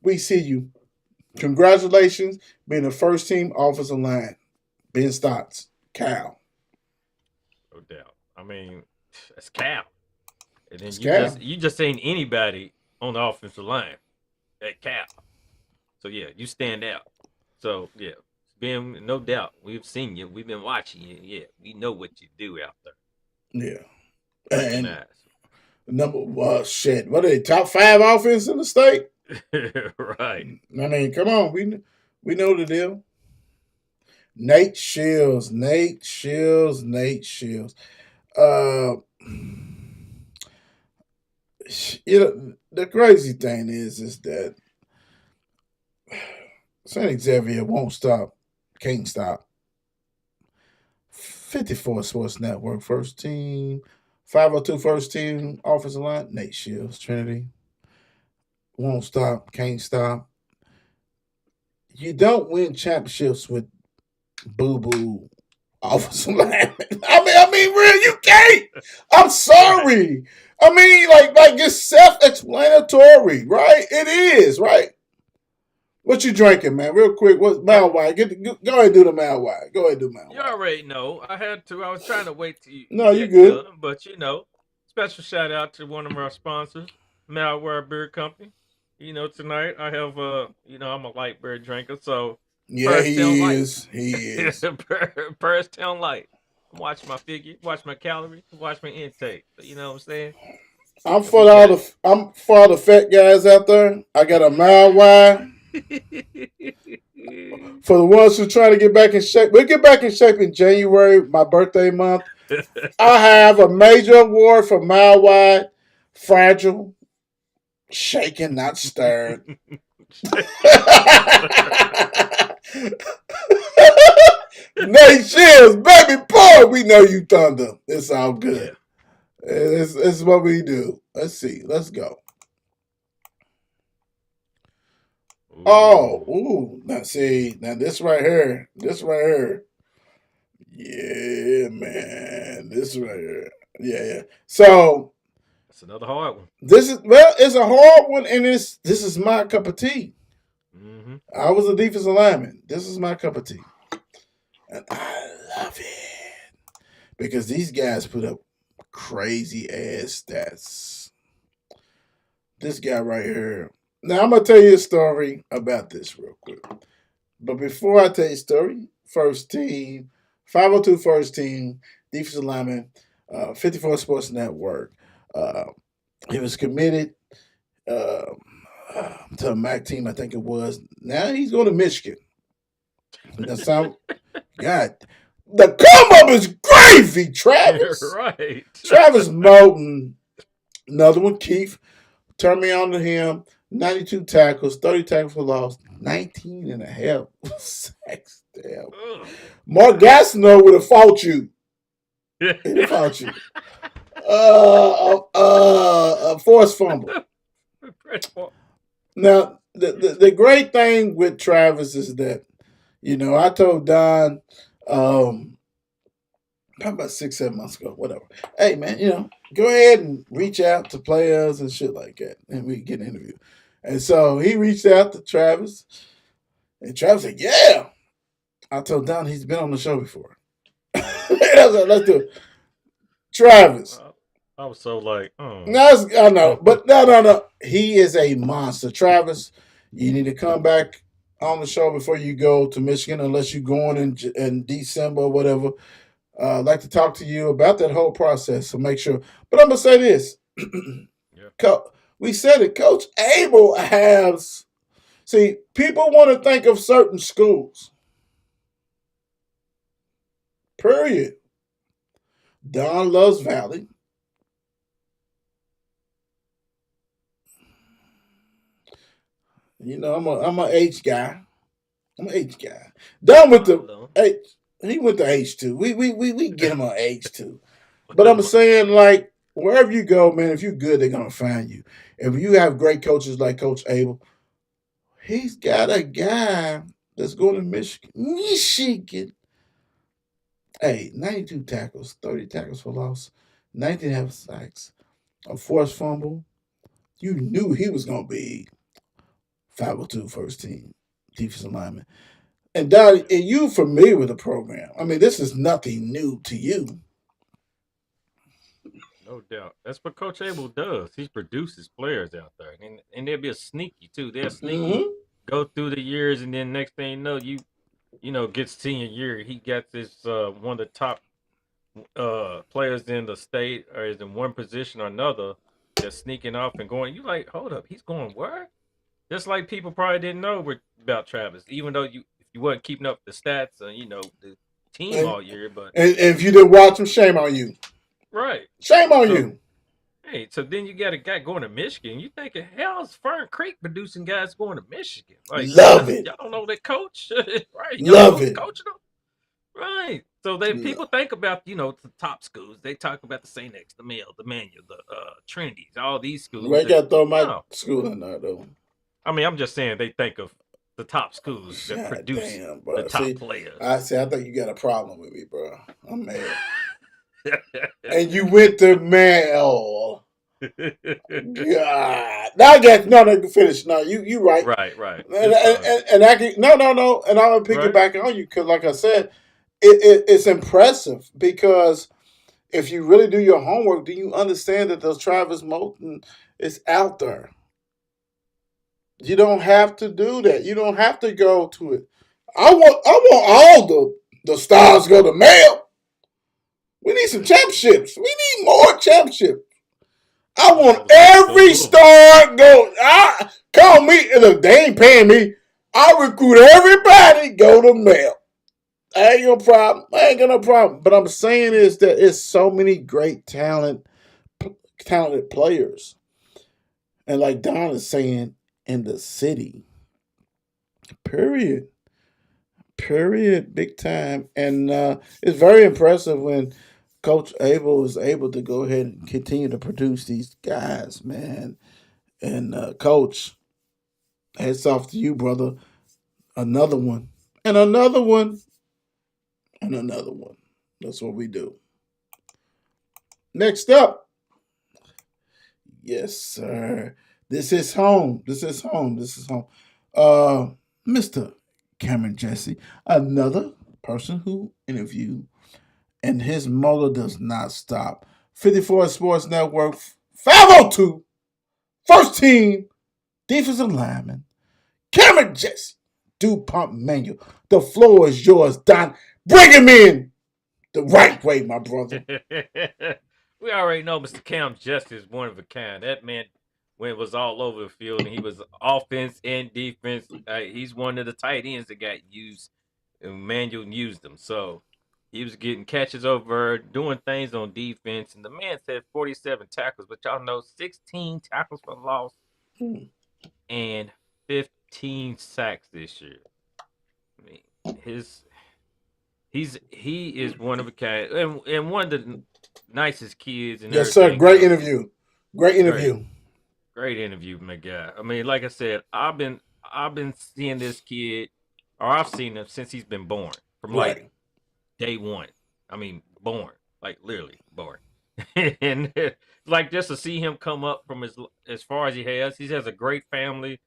We see you. Congratulations, being the first team offensive line. Ben Stotts, Cal. No doubt. I mean, that's Cal. And then It's you Cal. just ain't anybody on the offensive line at Cal. So yeah, you stand out. So yeah, Ben, no doubt, we've seen you. We've been watching you. Yeah, we know what you do out there. Yeah. And Recognize. shit. What are they? Top 5 offense in the state? Right. I mean, come on. We know the deal. Nate Shields. Uh, the crazy thing is that St. Xavier won't stop, can't stop. 54 Sports Network, first team, 502 first team, offensive line, Nate Shields, Trinity. Won't stop, can't stop. You don't win championships with boo boo offensive linemen. I mean, real, you can't. I'm sorry. I mean, like it's self-explanatory, right? It is, right? What you drinking, man? Real quick, what's Mal White? Go ahead and do the Mal White. Go ahead and do Mal You White. already know. I had to. I was trying to wait till you No, you get good. done, but special shout out to one of our sponsors, Malware Beer Company. Tonight I have I'm a light beer drinker, so Yeah, Town he Light. is. He is. Town Light. Watch my figure, watch my calories, watch my intake. You know what I'm saying? I'm And for we got all the fat guys out there. I got a Mal White. For the ones who trying to get back in shape, we'll get back in shape in January, my birthday month. I have a major award for Mal White, fragile, shaken, not stirred. Nate Shields, baby boy, we know you thunder. It's all good. Yeah. It's what we do. Let's see. Let's go. Oh, now see, now this right here, yeah, man, this right here, yeah. So That's another hard one. it's a hard one, and this is my cup of tea. Mm-hmm. I was a defensive lineman. This is my cup of tea, and I love it because these guys put up crazy ass stats. This guy right here. Now I'm gonna tell you a story about this real quick. But before I tell you a story, first team, 502 first team, defensive lineman, 54 Sports Network. Uh, he was committed uh, to a MAC team, I think it was. Now he's going to Michigan. That sound, God, the come up is gravy, Travis. Right. Travis Moulton, another one, Keith. Turn me on to him. 92 tackles, 30 tackles for loss, 19 and a half sacks. Damn. Mark Gastineau would have fought you. He'd have fought you. A forced fumble. Now, the great thing with Travis is that, I told Don, about 6-7 months ago, whatever. Hey, man, go ahead and reach out to players and shit like that, and we get an interview. And so he reached out to Travis, and Travis said, "Yeah." I told Don he's been on the show before. I was like, "Let's do it." Travis. I was so like, oh. No, I know, but no. He is a monster. Travis, you need to come back on the show before you go to Michigan, unless you're going in December or whatever. I'd like to talk to you about that whole process, so make sure. But I'm going to say this. Yeah. We said it. Coach Abel has... See, people want to think of certain schools. Period. Don loves Valley. I'm an H guy. I'm an H guy. Done with the H. He went to H2. We get him on H2. But I'm saying, like, wherever you go, man, if you're good, they're gonna find you. If you have great coaches like Coach Abel, he's got a guy that's going to Michigan. Michigan. Hey, 92 tackles, 30 tackles for loss, 19.5 sacks, a forced fumble. You knew he was gonna be 502 first team defensive lineman. And Don, are you familiar with the program? I mean, this is nothing new to you. No doubt. That's what Coach Abel does. He produces players out there, and they'll be a sneaky too. They're sneaky, Mm-hmm. go through the years, and then next thing you know, gets senior year. He got this one of the top players in the state, or is in one position or another, that's sneaking off and going. You like, hold up, he's going where? Just like people probably didn't know about Travis, even though if you wasn't keeping up the stats and the team And, all year, but and if you didn't watch him, shame on you. right. Shame on So you. hey, so then you got a guy going to Michigan. You thinking, how's Fern Creek producing guys going to Michigan? Like Love it. y'all don't know that coach, right? Y'all know Love who's it. coaching them, right? So they people think about the top schools. They talk about the St. X, the Mill, the Manual, the Trinities, all these schools. Right, got to throw my No, school in there, though. I mean I'm just saying they think of the top schools that God produce damn, the bro. top See, players. I think you got a problem with me, bro. I'm mad. And you went to Mel. God. Now I got no finish. No, you right. right. And I can no, and I'm gonna piggyback on you because, like I said, it's impressive because if you really do your homework, do you understand that the Travis Moulton is out there? You don't have to do that. You don't have to go to it. I want all the stars go to Mel. We need some championships. We need more championships. I want every star go. Call me. Look, they ain't paying me. I recruit everybody. Go to Mel. I ain't got no problem. But I'm saying is that it's so many great talented players, and like Don is saying, in the city. Period. Big time. And it's very impressive when Coach Abel is able to go ahead and continue to produce these guys, man. And Coach, heads off to you, brother. Another one. And another one. And another one. That's what we do. Next up. Yes, sir. This is home. Mr. Cameron Jesse, another person who interviewed, and his motor does not stop. 54 Sports Network, 502, first team, defensive lineman, Cameron Jesse, DuPont Manual. The floor is yours, Don. Bring him in the right way, my brother. We already know Mr. Cam Justice is one of a kind. That man when it was all over the field and he was offense and defense. He's one of the tight ends that got used and Manuel used them. So he was getting catches over, doing things on defense. And the man said 47 tackles, but y'all know 16 tackles for loss and 15 sacks this year. I mean, he is one of a kind and one of the nicest kids and yes, sir. Great interview. Great interview, my guy. I mean, like I said, I've been seeing this kid, or I've seen him since he's been born, from like day one. I mean, born, like literally born, and like just to see him come up from as far as he has a great family.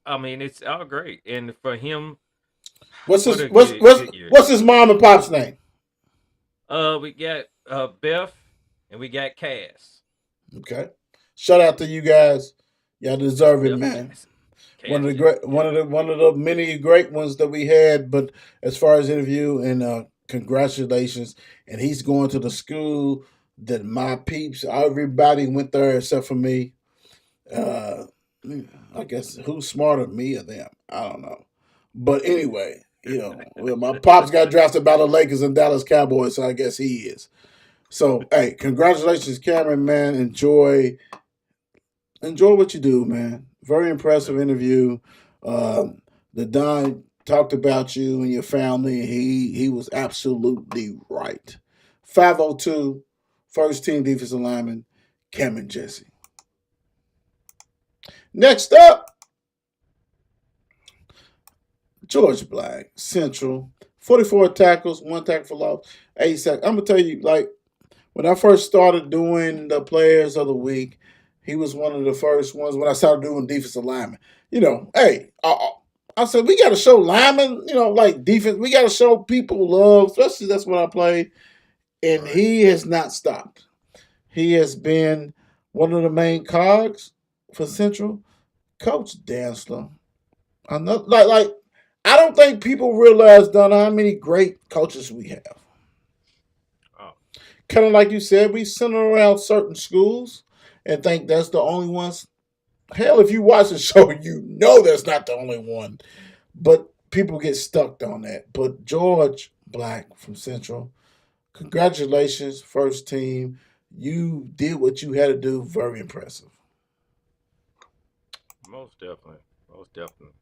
I mean, it's all great, and for him, what's his mom and pop's name? We got Beth, and we got Cass. Okay, shout out to you guys. Y'all deserve it, man. One of the many great ones that we had. But as far as interview and congratulations, and he's going to the school that my peeps, everybody went there except for me. I guess who's smarter, me or them? I don't know. But anyway, my pops got drafted by the Lakers and Dallas Cowboys, so I guess he is. So hey, congratulations, Cameron, man. Enjoy what you do, man. Very impressive interview. The Don talked about you and your family. He was absolutely right. 502, first team defensive lineman, Cameron Jesse. Next up, George Black, Central, 44 tackles, one tackle for loss, 8 sacks. I'm gonna tell you, like when I first started doing the Players of the Week, he was one of the first ones when I started doing defensive linemen. Hey, I said we got to show linemen, like defense. We got to show people love, especially that's what I play. And Right. he has not stopped. He has been one of the main cogs for Central. Coach Dantzler, I know, like I don't think people realize, Donna, how many great coaches we have. Oh, Kind of like you said, we center around certain schools and think that's the only ones. Hell, if you watch the show, you know that's not the only one. But people get stuck on that. But George Black from Central, congratulations, first team. You did what you had to do. Very impressive. most definitely. Most definitely.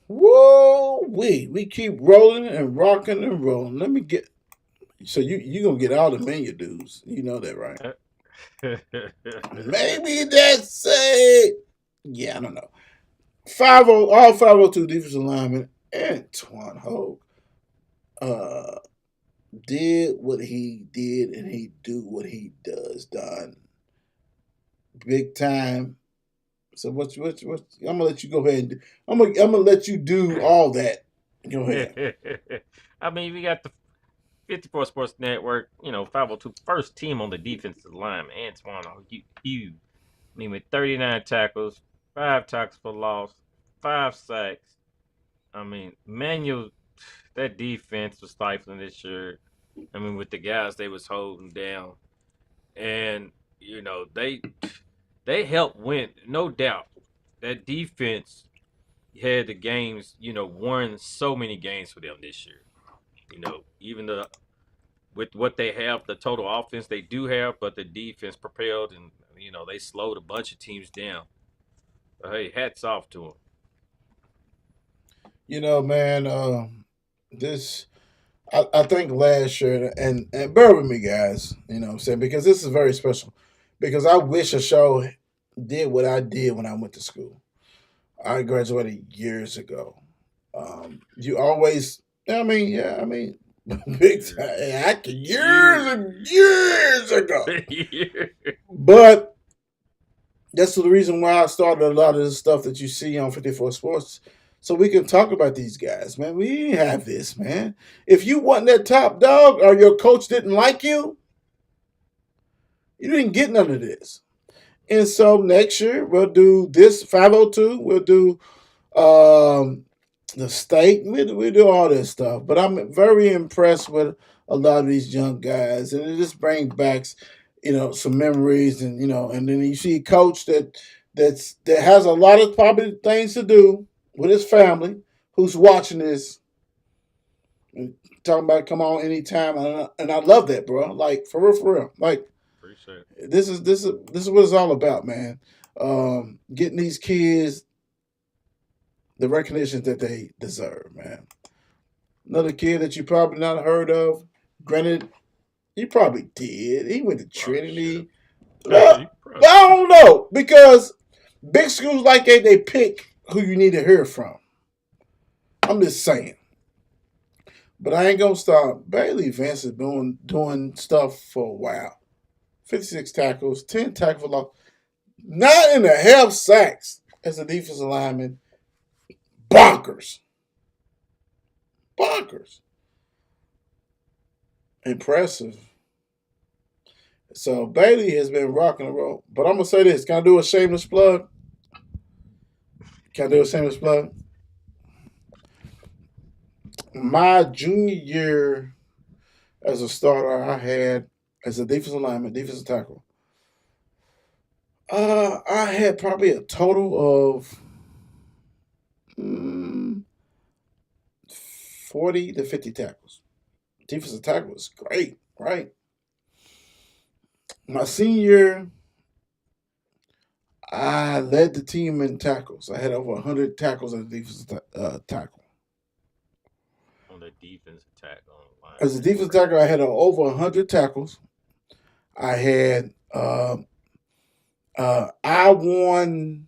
Whoa, we keep rolling and rocking and rolling. Let me get so you gonna get all the menu dues. You know that, right? Maybe that's it. Yeah, I don't know. 50 all 502 defensive linemen. Antoine Hogue uh did what he did and he do what he does done. Big time. So what I'm gonna let you go ahead and I'm gonna let you do all that. Go ahead. I mean, we got the 54 Sports Network, 502 first team on the defensive line, Antoine Hughes. I mean, with 39 tackles, 5 tackles for loss, 5 sacks. I mean, Manuel, that defense was stifling this year. I mean, with the guys they was holding down, and they helped win, no doubt. That defense had the games, won so many games for them this year. Even with what they have, the total offense they do have, but the defense propelled and they slowed a bunch of teams down. But hey, hats off to them. Man, this I think last year and bear with me guys, what I'm saying, because this is very special. Because I wish a show did what I did when I went to school. I graduated years ago. You always, yeah, I mean, big time, years Years. and years ago. But that's the reason why I started a lot of the stuff that you see on 54 Sports. So we can talk about these guys, man. We didn't have this, man. If you wasn't that top dog or your coach didn't like you didn't get none of this. And so next year we'll do this 502. We'll do um, the state. We do all this stuff. But I'm very impressed with a lot of these young guys, and it just brings back, some memories, and and then you see a coach that has a lot of probably things to do with his family, who's watching this, and talking about come on anytime, and I love that, bro. Like for real, like Appreciate it. this is what it's all about, man. Getting these kids the recognition that they deserve, man. Another kid that you probably not heard of. Granted, he probably did. He went to Probably should Trinity. have. Well, You I probably should don't know because big schools like that they pick who you need to hear from. I'm just saying. But I ain't gonna stop. Bailey Vance has been doing stuff for a while. 56 tackles, 10 tackles for loss, 9.5 sacks as a defensive lineman. Bonkers. Bonkers. Impressive. So Bailey has been rocking and roll. But I'm gonna say this. Can I do a shameless plug? Can I do a shameless plug? My junior year as a starter, I had as a defensive lineman, defensive tackle. I had probably a total of 40 to 50 tackles. Defensive tackle was great, right? My senior year, I led the team in tackles. I had over 100 tackles as a defensive tackle. On the defense attack on the line. As a That's defensive crazy. tackle, I had over 100 tackles. I had I won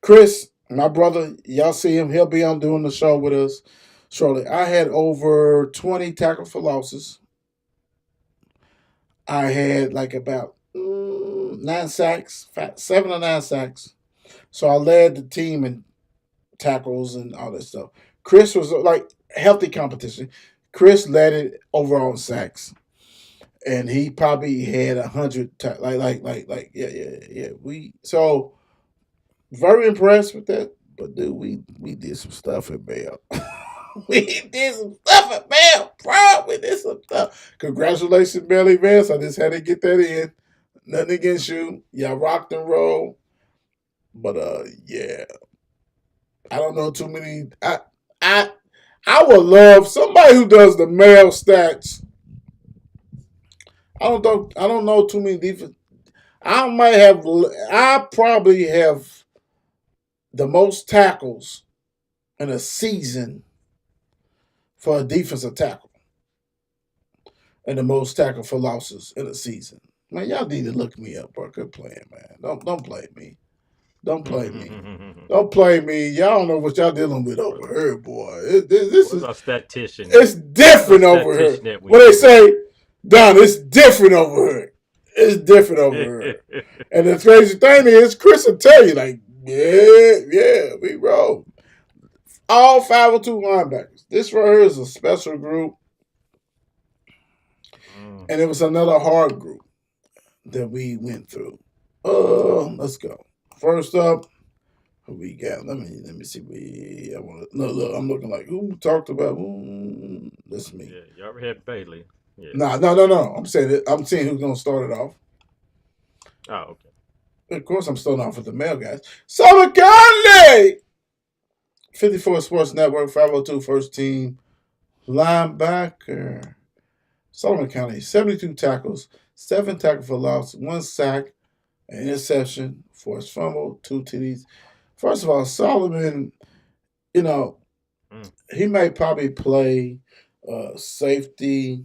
Chris, my brother. Y'all see him? He'll be on doing the show with us shortly. I had over 20 tackles for losses. I had like about 9 sacks, 7 or 9 sacks. So I led the team in tackles and all that stuff. Chris was like healthy competition. Chris led it overall in sacks, and he probably had 100. Yeah. We very impressed with that. But dude, we did some stuff at Bell. We did some stuff at Bell, bro. We did some stuff. Congratulations, Belly Vance. I just had to get that in. Nothing against you. Y'all rocked and roll. But yeah. I don't know too many. I I would love somebody who does the male stats. I don't know too many defense. I might have. I probably have the most tackles in a season for a defensive tackle, and the most tackle for losses in a season. Man, y'all need to look me up, bro. Good playing, man. Don't play me. Don't play me. Don't play me. Y'all don't know what y'all dealing with over here, boy. This Where's is our statistician? it's Where's our different over here. statistician that we When they need? say, Don, it's different over here. It's different over here. And the crazy thing is, Chris will tell you, like, yeah, we roll. All 502 linebackers. This right here is a special group, and it was another hard group that we went through. Let's go. First up, who we got? Let me see. I want to look. I'm looking like who talked about. That's me. Yeah, you already had Bailey. Yeah. No. I'm saying it. I'm seeing who's gonna start it off. Oh, okay. Of course, I'm starting off with the male guys. Summer Conley, 54 Sports Network, 502 First Team linebacker. Solomon County, 72 tackles, 7 tackles for loss, 1 sack, an interception, forced fumble, 2 TDs. First of all, Solomon, you know, he may probably play safety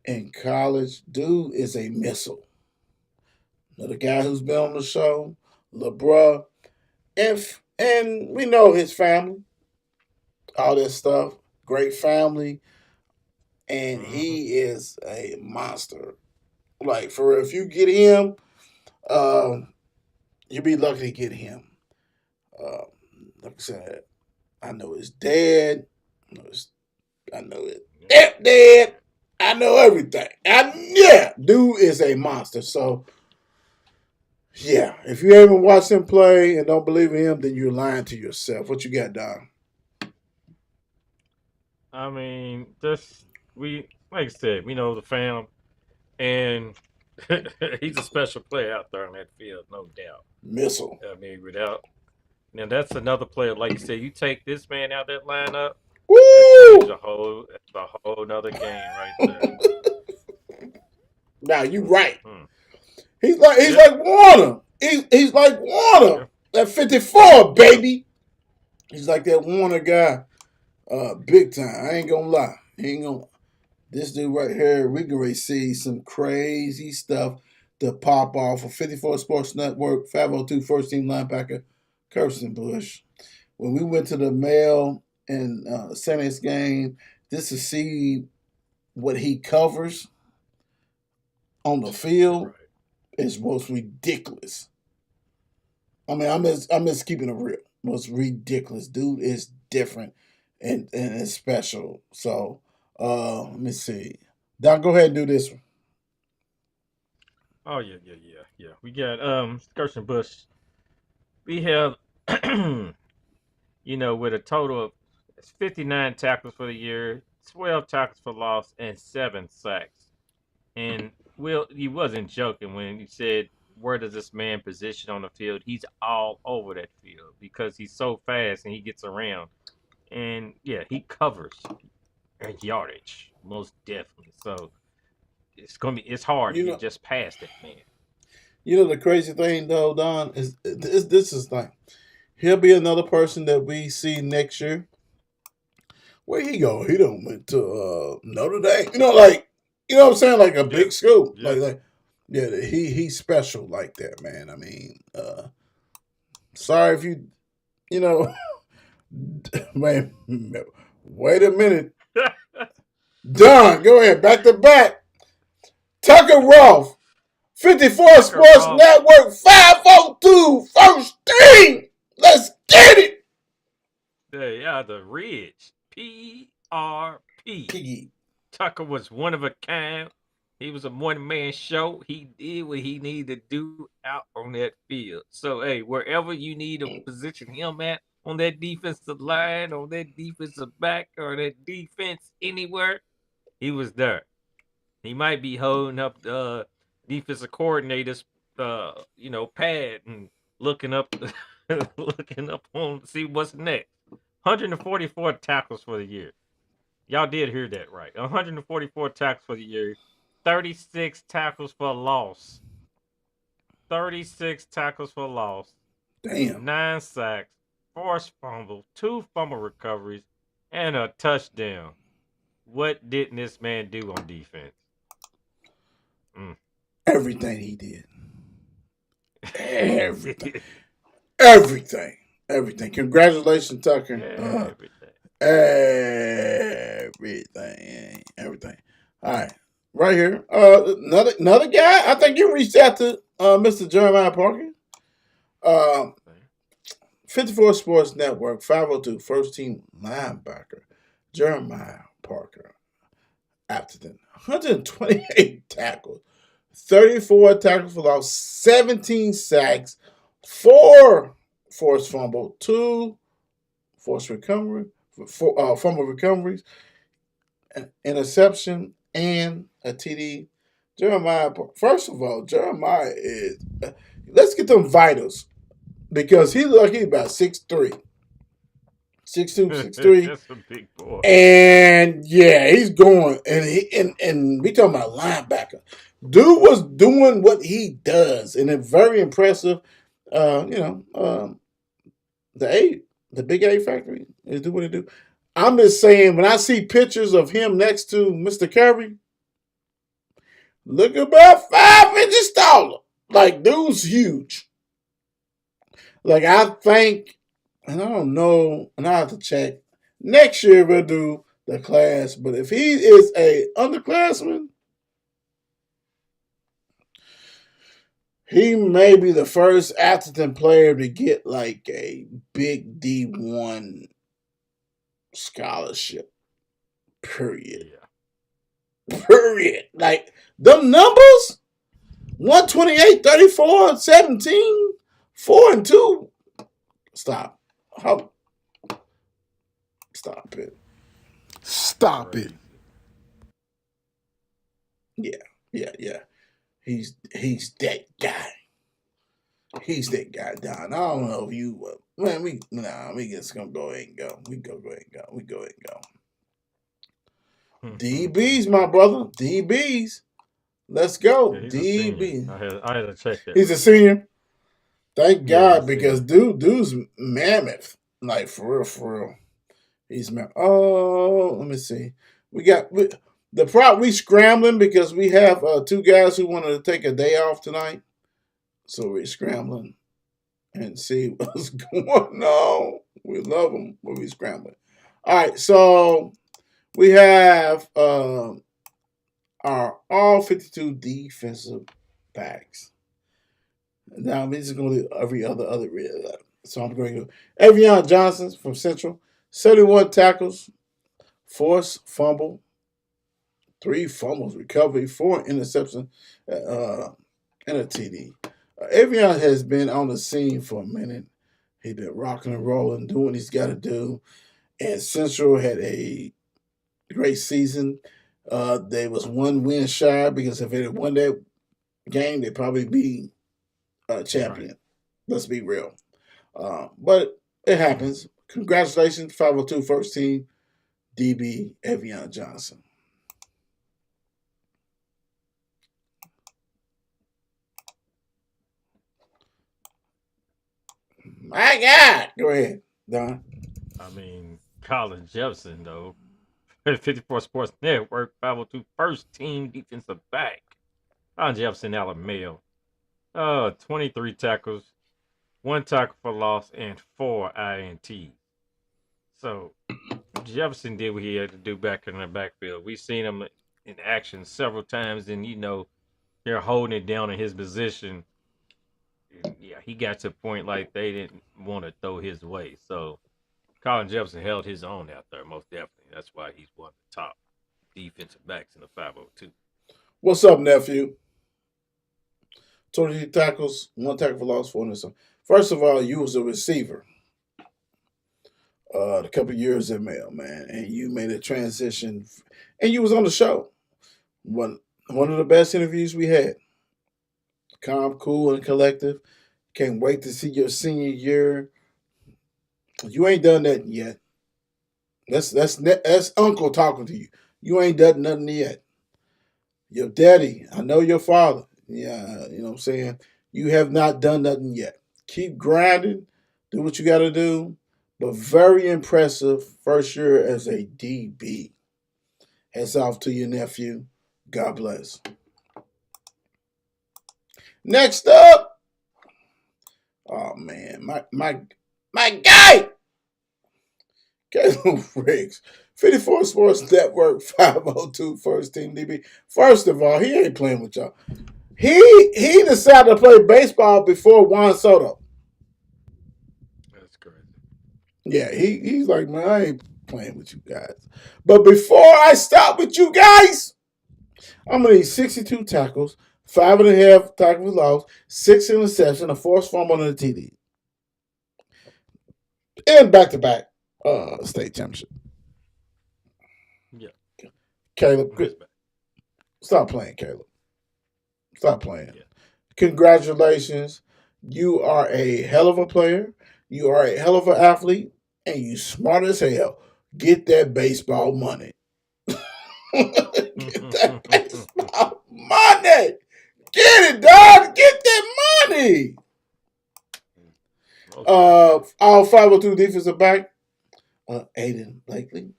in college. Dude is a missile. Another guy who's been on the show, LeBron, and we know his family, all this stuff. Great family, and he is a monster. Like for real, if you get him, you'll be lucky to get him. Uh, like I said, I know his dad. I know his stepdad. I know everything. Yeah, dude is a monster. So yeah, if you haven't watched him play and don't believe in him, then you're lying to yourself. What you got, Don? I mean, just we like I said, we know the fam, and he's a special player out there on that field, no doubt. Missile. I mean, without now that's another player. Like you said, you take this man out that lineup, Woo! that's a whole another game right there. Now you right. Hmm. He's like Warner. He's like Warner. Yeah. That 54, baby. He's like that Warner guy. Big time. I ain't gonna lie. This dude right here, we can really see some crazy stuff to pop off of 54 Sports Network, 502 First Team linebacker, Kirsten Bush. When we went to the male and Saints game, just to see what he covers on the field Right. is most ridiculous. I mean, I'm just keeping it real. Most ridiculous. Dude is different and it's special. So let me see. Don, go ahead and do this one. Oh yeah. We got Kirsten Bush. We have with a total of 59 tackles for the year, 12 tackles for loss, and 7 sacks. And Will, he wasn't joking when he said, "Where does this man position on the field?" He's all over that field because he's so fast and he gets around. And yeah, he covers yardage most definitely. So it's hard You to get know, just past that man. You know the crazy thing though, Don, is this is like he'll be another person that we see next year. Where he go? He don't went to Notre Dame. You know what I'm saying? Like a Yeah, big school. yeah. Yeah, he's special like that, man. I mean, sorry if you know, man. Wait a minute, Don. Go ahead, back to back. Tucker Rolfe, 54 Tucker Sports Ross. Network, 502, first team. Let's get it. Yeah, the Ridge. PRP. Piggy. Tucker was one of a kind. He was a one man show. He did what he needed to do out on that field. So, hey, wherever you need to position him at on that defensive line, on that defensive back, or that defense anywhere, he was there. He might be holding up the defensive coordinator's, pad and looking up, looking up on to see what's next. 144 tackles for the year. Y'all did hear that right. 144 tackles for the year. 36 tackles for loss. 36 tackles for loss. Damn. 9 sacks. Forced fumble. 2 fumble recoveries. And a touchdown. What didn't this man do on defense? Everything he did. Everything. Everything. Everything. Congratulations, Tucker. Everything. Everything. All right. Right here. Another guy. I think you reached out to Mr. Jeremiah Parker. 54 Sports Network, 502, first team linebacker, Jeremiah Parker. Apton, 128 tackles, 34 tackles for loss, 17 sacks, 4 forced fumble, 2 forced recovery, fumble recoveries, an interception, and a TD. Jeremiah, first of all, Jeremiah is. Let's get them vitals because he look like he's about 6'3". 6'2", 6'3". That's a big boy. And yeah, he's going. And we talking about linebacker. Dude was doing what he does, and it's very impressive. The big A factory is do what it do. I'm just saying, when I see pictures of him next to Mr. Curry, look about 5 inches taller. Like, dude's huge. Like, I think, and I don't know, and I have to check. Next year we'll do the class, but if he is a underclassman, he may be the first Atherton player to get like a big D1 scholarship. Period. Yeah. Period. Like, them numbers, 128, 34, 17, 4 and 2. Stop. Stop it. Stop it. Yeah. He's that guy. He's that guy, Don. I don't know if you, man. We just gonna go ahead and go. We go ahead and go. DBs, my brother. DBs. Let's go. Yeah, DB. I had to check that. He's a senior. Thank God, because dude's mammoth. Like, for real. He's mammoth. Oh, let me see. We scrambling because we have 2 guys who wanted to take a day off tonight. So we're scrambling and see what's going on. We love them, but we're scrambling. All right, so we have our all 52 defensive backs. Now I'm just going to do every other. So I'm going to go Evian Johnson from Central, 71 tackles, forced fumble, 3 fumbles, recovery, 4 interceptions, and a TD. Evian has been on the scene for a minute. He's been rocking and rolling, doing what he's got to do. And Central had a great season. They was 1 win shy because if they had won that game, they'd probably be a champion. Right. Let's be real. But it happens. Congratulations, 502 first team, DB Evian Johnson. My God. Go ahead, Don. I mean, Colin Jefferson, though. 54 Sports Network, 502 first team defensive back. Colin Jefferson, Alabama. 23 tackles, 1 tackle for loss, and 4 INTs. So Jefferson did what he had to do back in the backfield. We've seen him in action several times, and they're holding it down in his position. And yeah, he got to a point like they didn't want to throw his way. So Colin Jefferson held his own out there, most definitely. That's why he's one of the top defensive backs in the 502. What's up, nephew? 23 tackles, 1 tackle for loss, 4 interceptions. First of all, you was a receiver a couple years at Mail, man, and you made a transition, and you was on the show. One of the best interviews we had. Calm, cool, and collective. Can't wait to see your senior year. You ain't done that yet. That's Uncle talking to you. You ain't done nothing yet. Your daddy, I know your father. Yeah, you know what I'm saying? You have not done nothing yet. Keep grinding, do what you got to do. But very impressive first year as a DB. Hats off to your nephew. God bless. Next up, oh man, my guy, Caleb Riggs, 54 Sports Network, 502 first team DB. First of all, he ain't playing with y'all. He decided to play baseball before Juan Soto. That's crazy. Yeah, he's like, man, I ain't playing with you guys. But before I stop with you guys, I'm gonna need 62 tackles, 5.5 tackles lost, 6 interceptions, a forced fumble, and a TD, and back-to-back state championship. Yeah. Caleb, Respect. stop playing, Caleb. Stop playing. Yeah. Congratulations. You are a hell of a player. You are a hell of an athlete, and you smart as hell. Get that baseball money. Get that baseball money. Get it, dog. Get that money. All 502 defensive back. Aiden Blakely.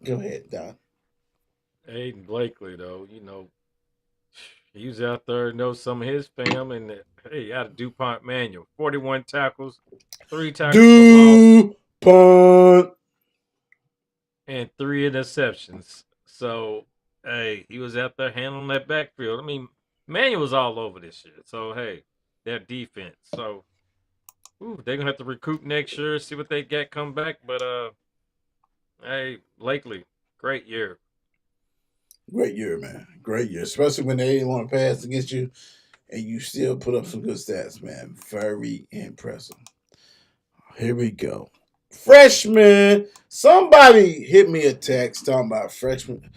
Go ahead, Don. Aiden Blakely, though, he was out there, know some of his fam, and hey, out of DuPont Manual, 41 tackles, 3 tackles for loss, DuPont. and 3 interceptions. So, hey, he was out there handling that backfield. I mean, Manual was all over this year. So, hey, their defense. So, they're gonna have to recruit next year, see what they get come back. But hey, Blakely, great year. Great year, man. Great year. Especially when they didn't want to pass against you and you still put up some good stats, man. Very impressive. Here we go. Freshman. Somebody hit me a text talking about freshman.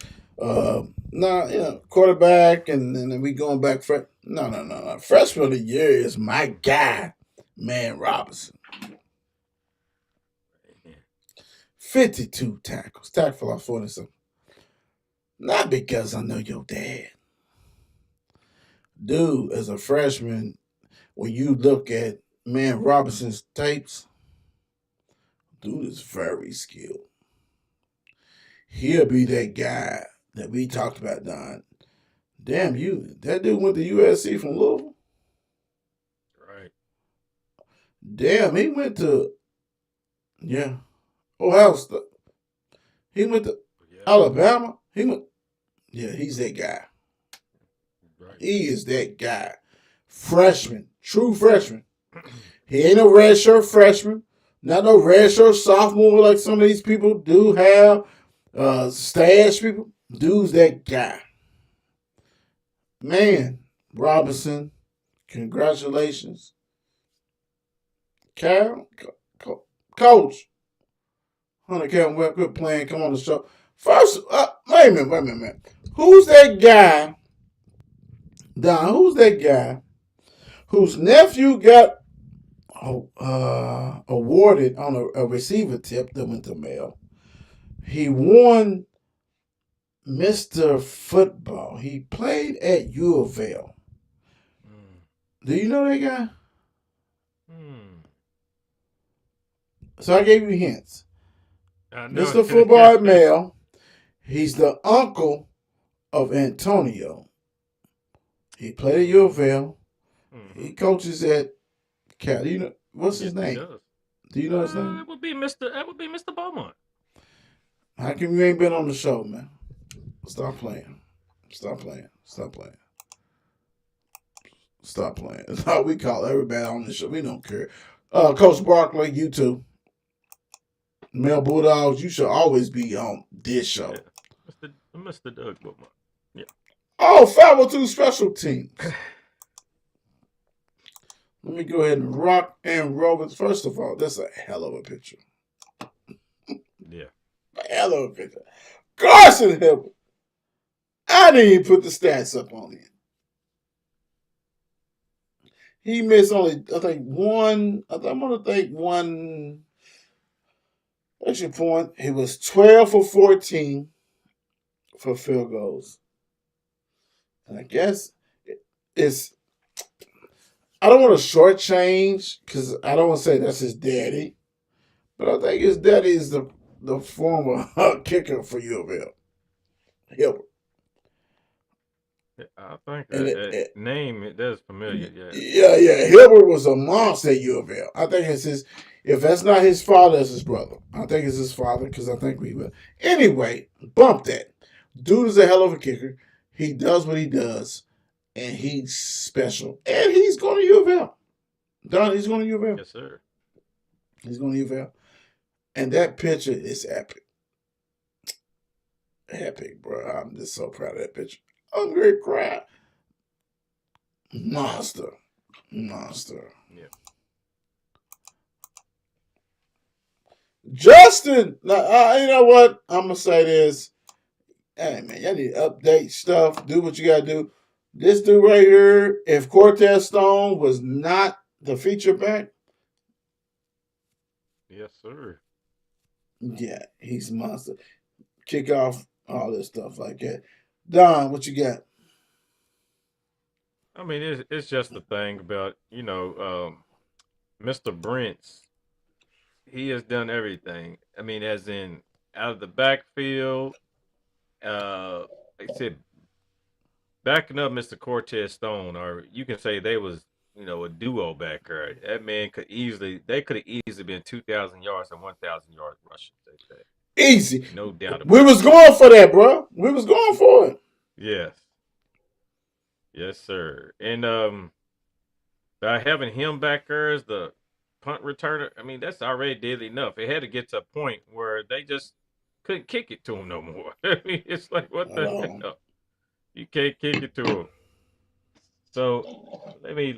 Quarterback, and then we going back. No. Freshman of the year is my guy, man Robinson. 52 tackles. Tackle for like 40 something. Not because I know your dad. Dude, as a freshman, when you look at man Robinson's tapes, dude is very skilled. He'll be that guy that we talked about, Don. Damn, that dude went to USC from Louisville? Right. Damn, he went to, yeah, Ohio State. He went to Alabama. He's that guy. Right. He is that guy. Freshman, true freshman. He ain't no redshirt freshman. Not no redshirt sophomore like some of these people do have. Stash people. Dude's that guy. Man, Robinson, congratulations. Cal, Coach. Hunter Kevin Webb, quit playing. Come on the show. First, wait a minute. Who's that guy, Don? Who's that guy whose nephew got awarded on a receiver tip that went to mail? He won Mr. Football. He played at U of L. Do you know that guy? So I gave you hints. I know. Mr. Football Male, he's the uncle of Antonio. He played at U of L. He coaches at Cal. You know what's his Yes, he name? does. Do you know his name? That would be Mr. That would be Mr. Beaumont. How come you ain't been on the show, man? Stop playing. Stop playing. Stop playing. Stop playing. That's how we call everybody on the show. We don't care. Coach Barkley, you too. Mel Bulldogs, you should always be on this show. Yeah. Mr. Doug Beaumont. Yeah. Oh, 502 special teams. Let me go ahead and rock and roll with. First of all, that's a hell of a picture. Yeah. A hell of a picture. Carson Hilbert. I didn't even put the stats up on it. He missed only, I think, one. I'm going to think one extra point. He was 12 for 14 for field goals. And I guess it's, I don't want to shortchange because I don't want to say that's his daddy, but I think his daddy is the former kicker for U of L, Hilbert. I think that name it does familiar. Yeah. Hilbert was a monster at U of L. I think it's his. If that's not his father, it's his brother. I think it's his father because I think we will. Anyway, bump that. Dude is a hell of a kicker. He does what he does, and he's special. And he's going to U of L. Don, he's going to U of L. Yes, sir. He's going to U of L. And that picture is epic. Epic, bro. I'm just so proud of that picture. I'm great crowd. Monster. Yeah. Justin, now, you know what? I'm going to say this. Hey, man, y'all need to update stuff. Do what you got to do. This dude right here, if Cortez Stone was not the feature back. Yes, sir. Yeah, he's a monster. Kickoff, all this stuff like that. Don, what you got? I mean, it's just the thing about, Mr. Brents. He has done everything. I mean, as in out of the backfield, like I said, backing up Mr. Cortez Stone, or you can say they was, a duo back there. That man they could have easily been 2,000 yards and 1,000 yards rushing. Easy. No doubt about We was going for that, bro. We was going for it. Yes. Yes, sir. And by having him back there as the punt returner, I mean, that's already did enough. It had to get to a point where they just couldn't kick it to him no more. I mean, it's like, what the hell? You can't kick it to him. So let me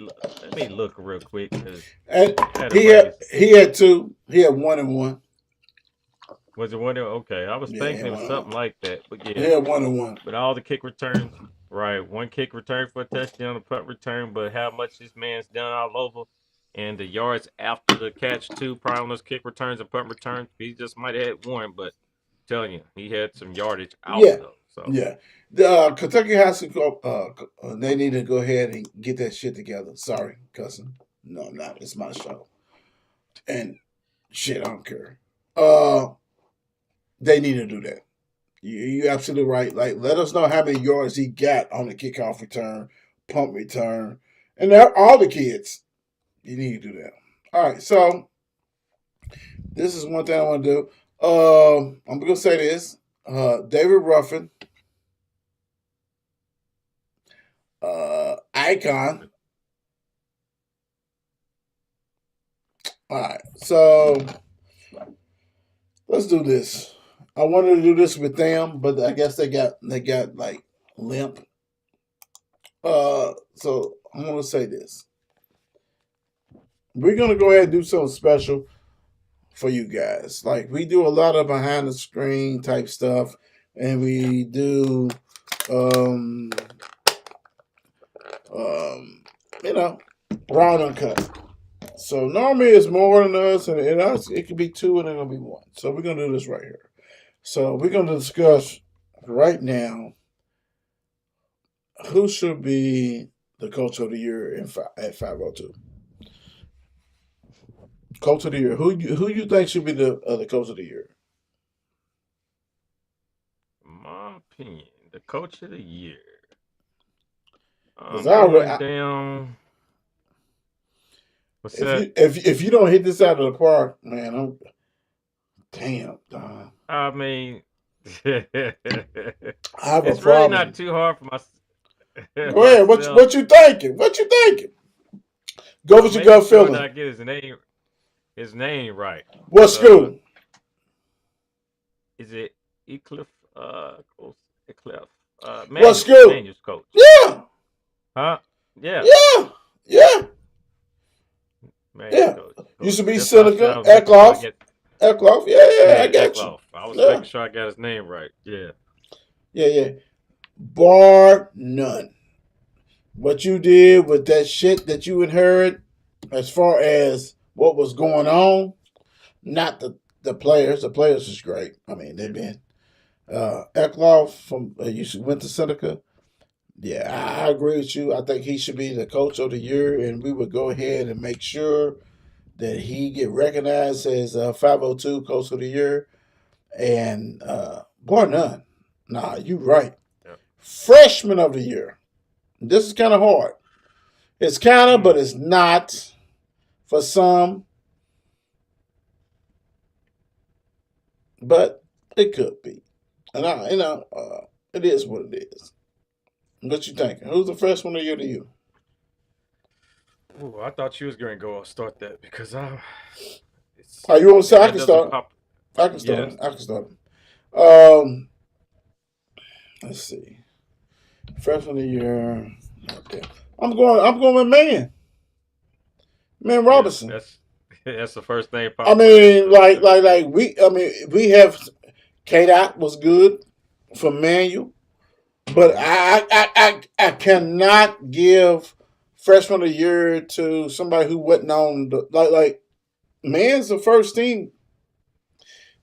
look real quick. He had two. He had 1 and 1. Was it 1? Okay, I was thinking it was something like that. But yeah, he had 1 and 1. But all the kick returns, right? One kick return for a touchdown, a punt return. But how much this man's done all over, and the yards after the catch too, probably on those kick returns and punt returns. He just might have had one, but I'm telling you, he had some yardage out though. So yeah. The Kentucky has to go. They need to go ahead and get that shit together. Sorry, cousin. No, I'm not. It's my show. And shit, I don't care. They need to do that. You're absolutely right. Like, let us know how many yards he got on the kickoff return, punt return, and all the kids. You need to do that. All right, so this is one thing I want to do. I'm gonna say this. David Ruffin, Icon. All right, so let's do this. I wanted to do this with them, but I guess they got like limp. So I'm gonna say this. We're gonna go ahead and do something special for you guys. Like, we do a lot of behind the screen type stuff, and we do raw and uncut. So normally it's more than us, and us it could be 2 and then it'll be 1. So we're gonna do this right here. So we're gonna discuss right now who should be the coach of the year at 502. Coach of the year. Who you think should be the coach of the year? My opinion, the coach of the year. Because I'm going down. What's that? if you don't hit this out of the park, man, I'm damn, Don. I mean, I have a it's really not problem. too hard for Go ahead. What myself. what you thinking? What you thinking? Go I'm with your making gut sure that feeling. I get his name right. What But school? is it Eclipse? Coach Eclipse? What Manuel, school? Manuel's coach. Yeah, Huh? Yeah, yeah, yeah, Manuel's yeah. coach. Used Coach. to be That's why I said I Seneca, was making sure I Eckloff, get. Eckloff. Yeah, yeah, I Yeah, got you. Eckloff. I was Yeah, making sure I got his name right. Yeah. yeah, yeah. Bar none. What you did with that shit that you inherited, as far as what was going on, not the players. The players is great. I mean, they've been Eckloff from you went to Seneca. Yeah, I agree with you. I think he should be the coach of the year, and we would go ahead and make sure that he get recognized as 502 coach of the year. And bar none. Nah, you right. Yeah. Freshman of the year. This is kind of hard. It's kind of, but Mm. it's not for some. But it could be. And it is what it is. What you thinking? Who's the freshman of the year to you? Ooh, I thought you was going to go start that because it's Are you on side? I that can doesn't start. pop. I can start. Yes. I can start. Um, let's see. Freshman of the year. Okay. I'm going with Man Yes, Robinson. that's the first thing I popped in my head mean, too. we have K Dot was good for Manual, but Hmm. I cannot give freshman of the year to somebody who wasn't on the like Man's the first team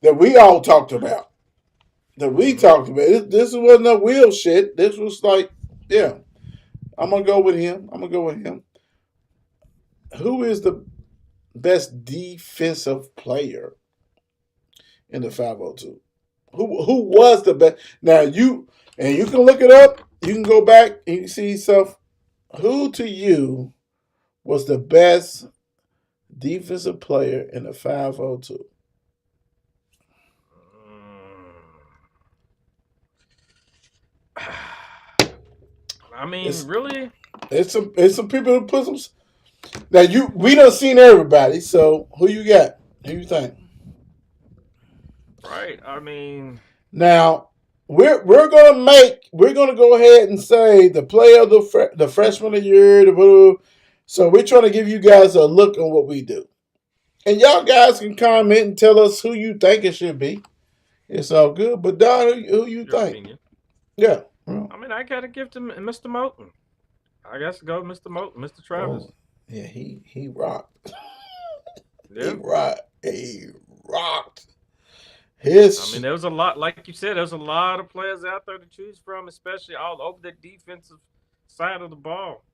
that we all talked about. That we Hmm. talked about. This wasn't a wheel shit. This was like, yeah, I'm gonna go with him. I'm gonna go with him. Who is the best defensive player in the 502? Who was the best? Now you can look it up. You can go back and you can see yourself. Who to you was the best defensive player in the 502? I mean, It's really, it's some people who put some. Now we done seen everybody. So who you got? Who you think? right? I mean, Now we're gonna go ahead and say the player of the freshman of the year. So we're trying to give you guys a look on what we do, and y'all guys can comment and tell us who you think it should be. It's all good. But Don, who you your think? opinion. Yeah. Well, I mean, I gotta give to Mr. Moulton. I guess go with Mr. Moulton, Mr. oh Travis. yeah, he rocked. He Yeah. rocked. He rocked. I mean, His there was a lot, like you said, there's a lot of players out there to choose from, especially all over the defensive side of the ball.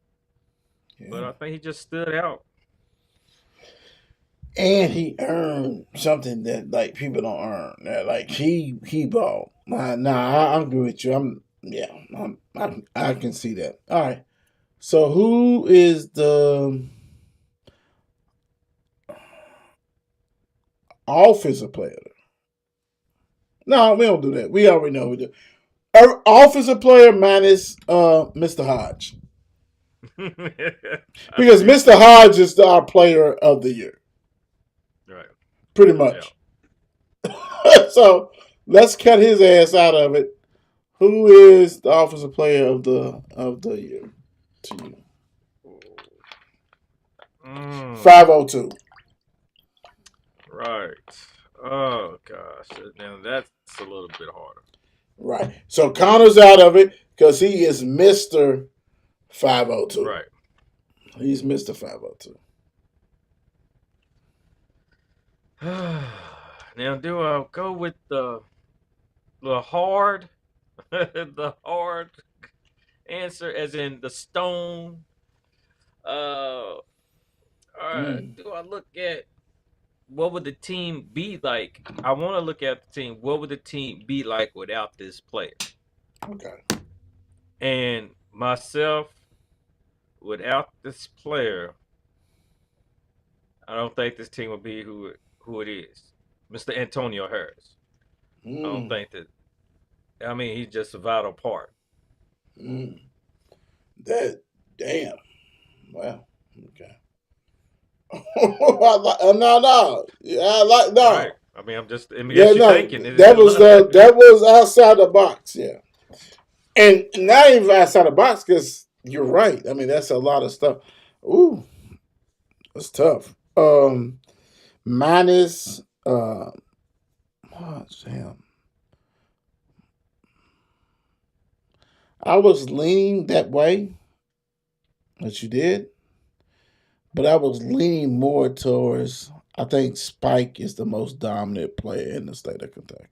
But yeah. I think he just stood out. And he earned something that like people don't earn. That like he balled. I'm good with you. I can see that. All right. So who is the offensive player? No, we don't do that. We already know we do. Offensive player minus Mr. Hodge I because agree. Mr. Hodge is our player of the year, Right. pretty No doubt. much. So let's cut his ass out of it. Who is the offensive player of the year to you? Mm, 502. right. Oh gosh. Now that's a little bit harder. Right. So Connor's out of it because he is Mr. 502. Right. He's Mr. 502. Now do I go with the hard the hard answer as in the stone? Or Mm. do I look at what would the team be like? I want to look at the team. What would the team be like without this player? Okay. And myself, without this player, I don't think this team would be who it is. Mr. Antonio Harris. I don't Mm, think that. I mean, he's just a vital part. mm. That damn. Well, okay. No, no. Yeah, I like Right. no. I mean, I'm just. I mean, Yeah, yes, you're no. thinking. That was that was outside the box. Yeah, and not even outside the box because you're right. I mean, that's a lot of stuff. Ooh, that's tough. Minus oh, damn. I was leaning that way that you did, but I was leaning more towards. I think Spike is the most dominant player in the state of Kentucky.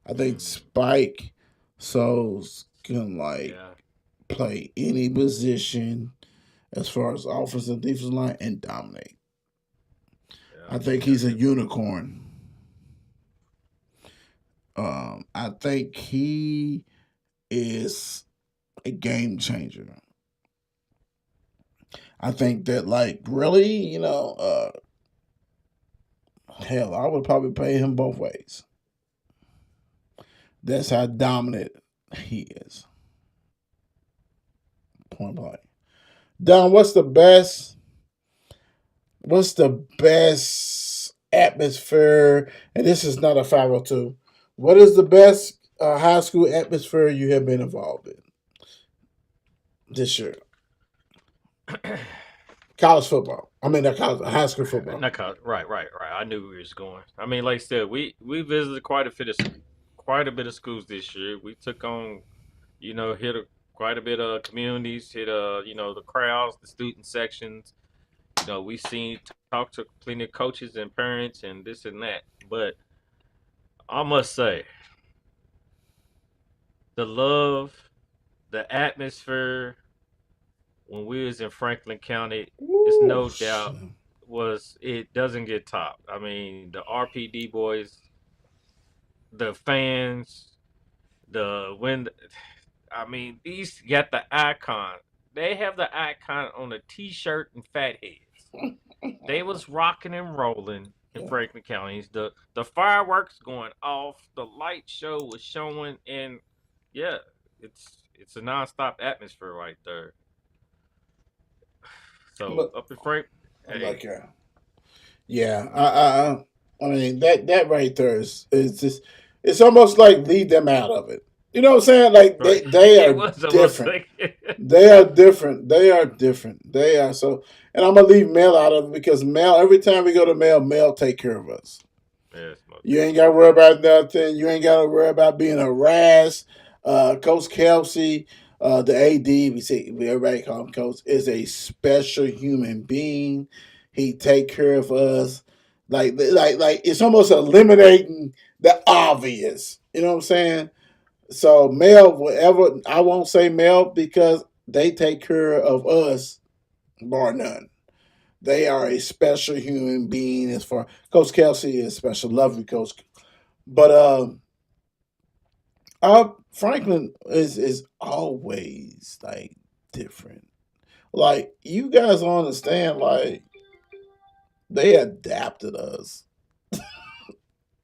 I think Mm, Spike Souls can like yeah. play any position as far as offensive and defensive line and dominate. Yeah. I think Yeah. he's a unicorn. I think he is a game changer. I think that like really, hell, I would probably pay him both ways. That's how dominant he is. Point blank. Don, what's the best atmosphere? And this is not a 502. What is the best high school atmosphere you have been involved in this year? College football. I mean, not college, high school football. Not right, right, right. I knew where he was going. I mean, like I said, we visited quite a bit of schools this year. We took on, hit quite a bit of communities, hit the crowds, the student sections. We seen talked to plenty of coaches and parents and this and that. But I must say, the love, the atmosphere when we was in Franklin County, it's Woo. no doubt was it doesn't get topped. I mean, the RPD boys, the fans, the when I mean, these got the icon. They have the icon on a t-shirt and fat heads. They was rocking and rolling in Yeah. Franklin counties. The fireworks going off, the light show was showing, and yeah, it's a nonstop atmosphere right there. So Look, up in Frank, I'm hey, like, yeah. I mean that right there is just it's almost like leave them out of it. You know what I'm saying? Like right, they it are was almost different. like They are different. They are different. They are so. And I'm gonna leave Mel out of it because Mel. Every time we go to Mel, Mel take care of us. yes, most You ain't got to worry about nothing. You ain't got to worry about being harassed. Coach Kelsey, the AD, we everybody call him Coach, is a special human being. He take care of us. Like it's almost eliminating the obvious. You know what I'm saying? So Mel, whatever I won't say Mel because they take care of us, bar none. They are a special human being as far Coach Kelsey is special. Love you, Coach. But Franklin is always like different. Like you guys don't understand. Like they adapted us.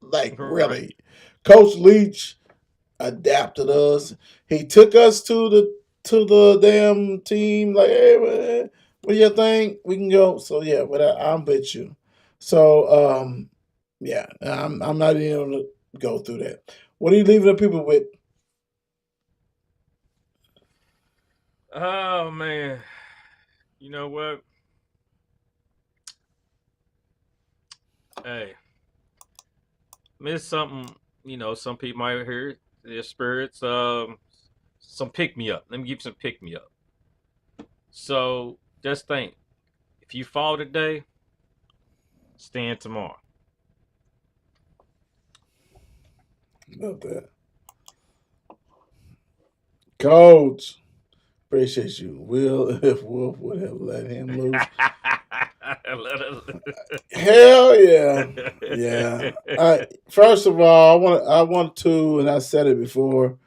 Like right. really, Coach Leach adapted us. He took us to the damn team. Like, hey, man, what you think? We can go. So yeah, but I'm with you. So yeah, I'm not even gonna go through that. What are you leaving the people with? Oh man, you know what? Hey, it's something. Some people might hear their spirits. Some pick me up. Let me give you some pick me up. So just think, if you fall today, stand tomorrow. About that, Coach. Appreciate you. Will if Wolf would have let him loose. Hell yeah, yeah. First of all, I want to, and I said it before.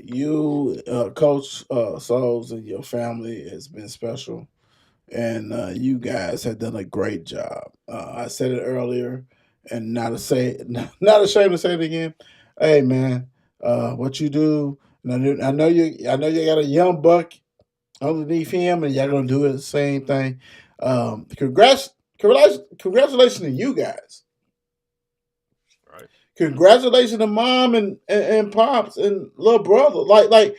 You, Coach Souls, and your family has been special, and you guys have done a great job. I said it earlier, and not ashamed to say it again. Hey, man, what you do? And I know you got a young buck underneath him, and y'all gonna do it the same thing. Congratulations to you guys. Right. Congratulations to mom and pops and little brother. Like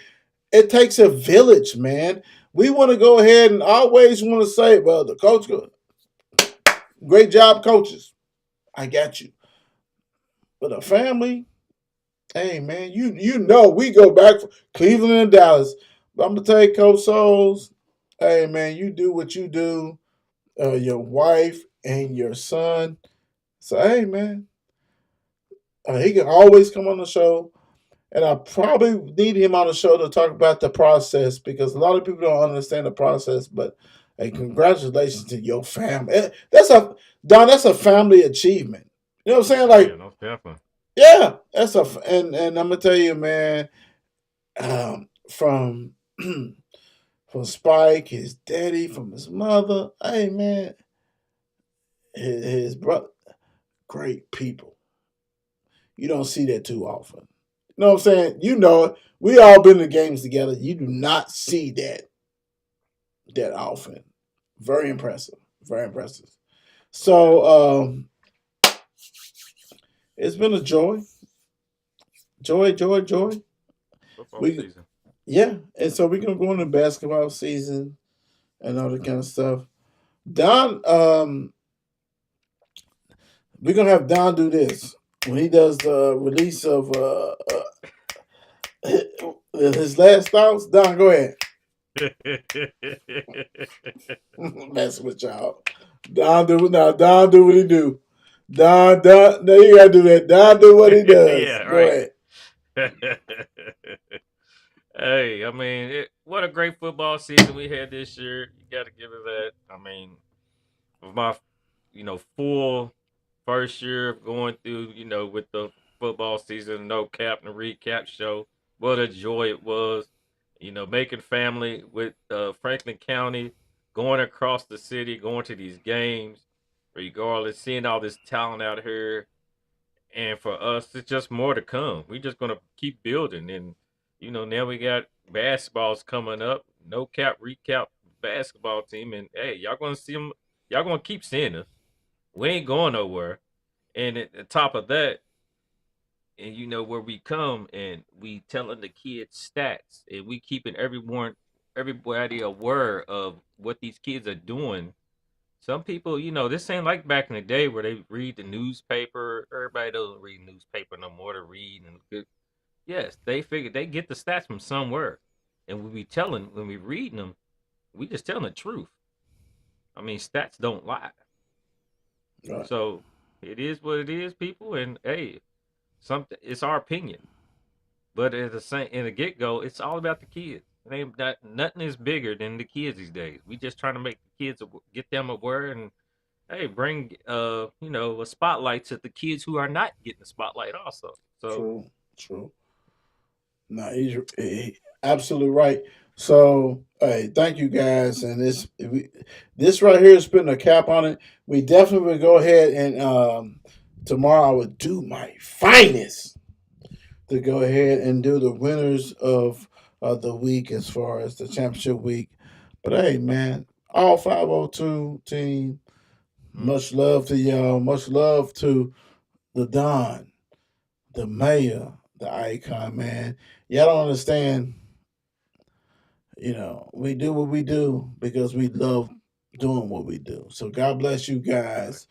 it takes a village, man. We want to go ahead and always want to say, well, the coach, great job, coaches. I got you. But a family, hey man, you know we go back for Cleveland and Dallas. But I'm gonna tell you, Coach Souls, hey man, you do what you do. Your wife and your son. So hey man, he can always come on the show, and I probably need him on the show to talk about the process because a lot of people don't understand the process. But hey, congratulations to your family. That's a Don. That's a family achievement. You know what I'm saying? Oh yeah, Like, no, definitely. yeah, and I'm gonna tell you, man, from from Spike, his daddy, from his mother. Hey man, his brother, great people. You don't see that too often. You know what I'm saying? You know it. We all been in games together. You do not see that often. Very impressive. Very impressive. No doubt. So it's been a joy. Joy, joy, joy. Football We season. Yeah. And so we're gonna go into basketball season and all that kind of stuff. Don, we're gonna have Don do this. When he does the release of his last thoughts, Don, go ahead. Messing with y'all. Don do now. Don do what he do. Don. No, you gotta do that. Don do what he does. Yeah, Go right. ahead. Hey, I mean, what a great football season we had this year. You got to give it that. I mean, with my, full first year of going through, with the football season, no cap and recap show. What a joy it was, making family with Franklin County, going across the city, going to these games, regardless, seeing all this talent out here. And for us, it's just more to come. We're just gonna keep building, and now we got basketballs coming up. No cap recap basketball team, and hey, y'all gonna see them. Y'all gonna keep seeing us. We ain't going nowhere. And at the top of that, and where we come, and we telling the kids stats, and we keeping everybody aware of what these kids are doing. Some people, this ain't like back in the day where they read the newspaper. Everybody doesn't read newspaper no more to read. And yes, they figure they get the stats from somewhere. And when we reading them, we just telling the truth. I mean, stats don't lie. Right. So it is what it is, people. And hey, something it's our opinion. But at the same in the get go, it's all about the kids. It ain't that nothing is bigger than the kids these days. We just trying to make the kids get them aware and hey, bring a spotlight to the kids who are not getting the spotlight also. So True. True. No, he absolutely right. So, hey, thank you guys, and this right here is putting a cap on it. We definitely will go ahead and tomorrow I would do my finest to go ahead and do the winners of the week as far as the championship week. But hey, man, all 502 team, mm, much love to y'all. Much love to the Don, the mayor, the icon, man. Y'all don't understand. We do what we do because we love doing what we do. So God bless you right. guys.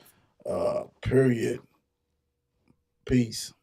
Period. Peace.